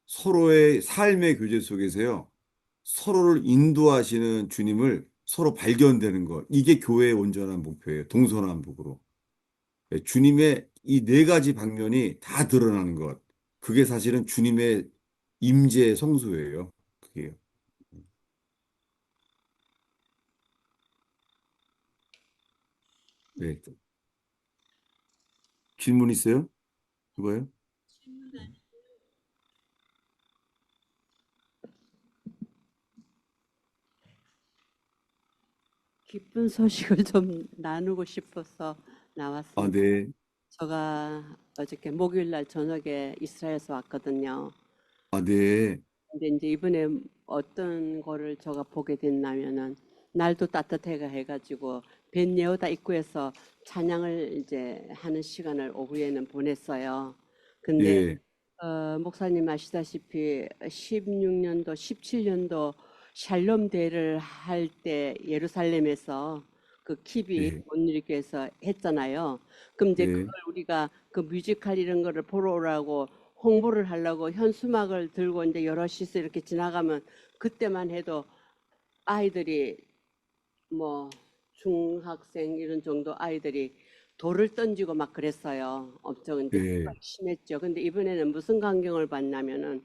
서로의 삶의 교제 속에서요. 서로를 인도하시는 주님을 서로 발견되는 것. 이게 교회의 온전한 목표예요. 동서남북으로. 예, 주님의 이 네 가지 방면이 다 드러나는 것. 그게 사실은 주님의 임재 성소예요. 그게요. 네. 질문 있어요? 이거요? 기쁜 소식을 좀 나누고 싶어서 아, 나왔습니다. 네. 제가 어저께 목요일 날 저녁에 이스라엘에서 왔거든요. 아, 네. 근데 이제 이번에 어떤 거를 제가 보게 됐냐면은 날도 따뜻해가 해가지고 벤예후다 입구에서 찬양을 이제 하는 시간을 오후에는 보냈어요. 근데 예. 목사님 아시다시피 16년도, 17년도 샬롬 대회를 할 때 예루살렘에서 그 킵이 예. 온누리교에서 했잖아요. 그럼 이제 그걸 예. 우리가 그 뮤지컬 이런 거를 보러 오라고 홍보를 하려고 현수막을 들고 이제 여럿이서 이렇게 지나가면 그때만 해도 아이들이 뭐 중학생 이런 정도 아이들이 돌을 던지고 막 그랬어요. 엄청 이제 예. 심했죠. 근데 이번에는 무슨 광경을 봤냐면은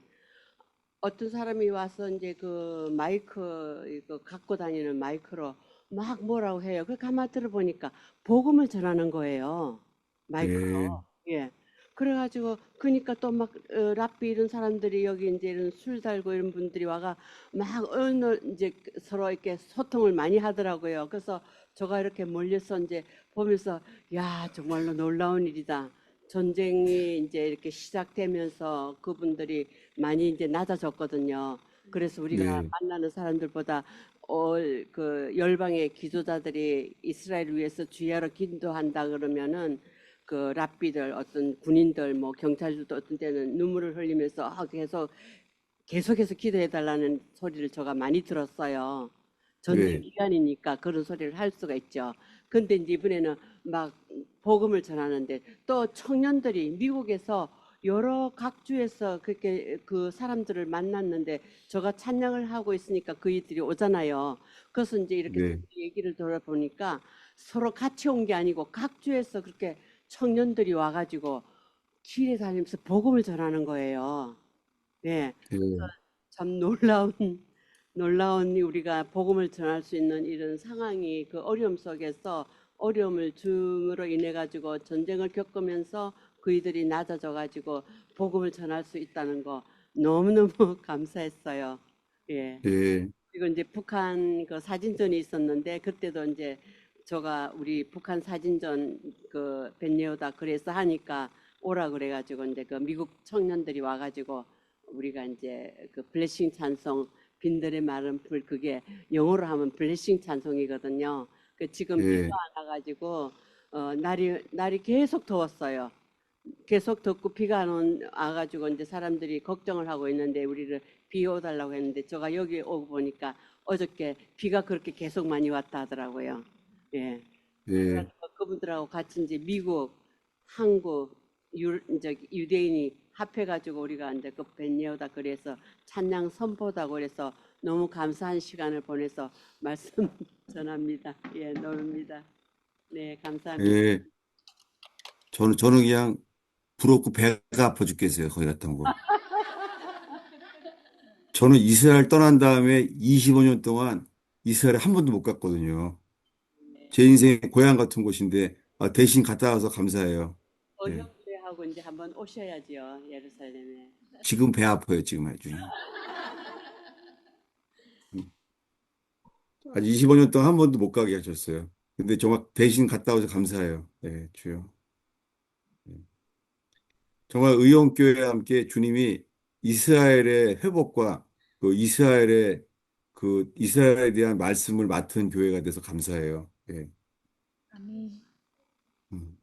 어떤 사람이 와서 이제 그 마이크 이거 갖고 다니는 마이크로 막 뭐라고 해요. 그 가만 들어보니까 복음을 전하는 거예요. 마이크로. 네. 예. 그래가지고 그러니까 또 막 랍비 이런 사람들이 여기 이제 이런 술 달고 이런 분들이 와가 막 어느 이제 서로 이렇게 소통을 많이 하더라고요. 그래서 제가 이렇게 멀려서 이제 보면서 야 정말로 놀라운 일이다. 전쟁이 이제 이렇게 시작되면서 그분들이 많이 이제 낮아졌거든요. 그래서 우리가 네. 만나는 사람들보다 그 열방의 기도자들이 이스라엘을 위해서 주야로 기도한다 그러면은 그 랍비들 어떤 군인들 뭐 경찰들도 어떤 때는 눈물을 흘리면서 계속해서 기도해 달라는 소리를 제가 많이 들었어요. 전쟁 네, 기간이니까 그런 소리를 할 수가 있죠. 근데 이제 이번에는 막 복음을 전하는데 또 청년들이 미국에서 여러 각 주에서 그렇게 그 사람들을 만났는데 제가 찬양을 하고 있으니까 그이들이 오잖아요. 그래서 이제 이렇게 네, 얘기를 들어보니까 서로 같이 온 게 아니고 각 주에서 그렇게 청년들이 와가지고 길에 다니면서 복음을 전하는 거예요. 네. 네, 참 놀라운 우리가 복음을 전할 수 있는 이런 상황이 그 어려움 속에서 어려움을 중으로 인해 가지고 전쟁을 겪으면서 그이들이 낮아져 가지고 복음을 전할 수 있다는 거 너무너무 감사했어요. 예. 네, 그리고 이제 북한 그 사진전이 있었는데 그때도 이제 제가 우리 북한 사진전 그 벤예오다 그래서 하니까 오라 그래가지고 이제 그 미국 청년들이 와가지고 우리가 이제 그 블레싱 찬송 빈들의 마른 불 그게 영어로 하면 블레싱 찬송이거든요. 그 지금 비가 네, 안 와가지고 날이 계속 더웠어요. 계속 덥고 비가 안 와가지고 이제 사람들이 걱정을 하고 있는데 우리를 비 오달라고 했는데 제가 여기 오고 보니까 어저께 비가 그렇게 계속 많이 왔다 하더라고요. 예. 네, 그래가지고 그분들하고 같이 이제 미국, 한국, 이제 유대인이 합해가지고 우리가 이제 그 벤예오다 그래서 찬양 선포다 그래서 너무 감사한 시간을 보내서 말씀 전합니다. 예, 노입니다. 네, 감사합니다. 네. 저는 그냥 부럽고 배가 아파 죽겠어요. 거기 갔다 온 거. 저는 이스라엘 떠난 다음에 25년 동안 이스라엘 한 번도 못 갔거든요. 제 인생의 고향 같은 곳인데 대신 갔다 와서 감사해요. 네. 번역회하고 이제 한번 오셔야지요, 예루살렘에. 지금 배 아파요, 지금 아주. 아직 25년 동안 한 번도 못 가게 하셨어요. 근데 정말 대신 갔다 와서 감사해요. 네, 주여. 네. 정말 의원교회와 함께 주님이 이스라엘의 회복과 그 이스라엘에 대한 말씀을 맡은 교회가 돼서 감사해요. 예. 아멘. 음.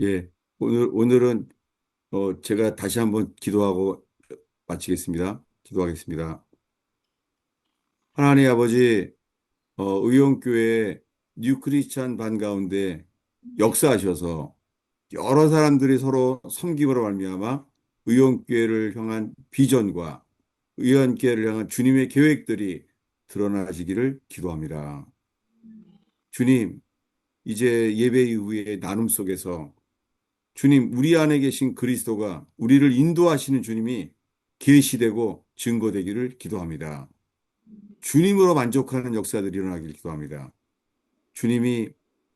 예. 오늘은 제가 다시 한번 기도하고 마치겠습니다. 기도하겠습니다. 하나님 아버지, 의원교회 뉴크리스찬 반 가운데 역사하셔서 여러 사람들이 서로 섬김으로 말미암아 의원교회를 향한 비전과 의원교회를 향한 주님의 계획들이 드러나시기를 기도합니다. 주님, 이제 예배 이후의 나눔 속에서 주님, 우리 안에 계신 그리스도가 우리를 인도하시는 주님이 계시되고 증거되기를 기도합니다. 주님으로 만족하는 역사들이 일어나기를 기도합니다. 주님이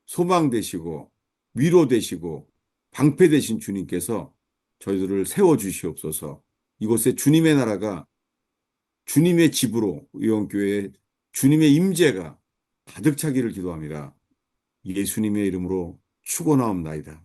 소망 되시고 위로 되시고 방패 되신 주님께서 저희들을 세워 주시옵소서. 이곳에 주님의 나라가 주님의 집으로 의원교회에 주님의 임재가 가득 차기를 기도합니다. 예수님의 이름으로 축원하옵나이다.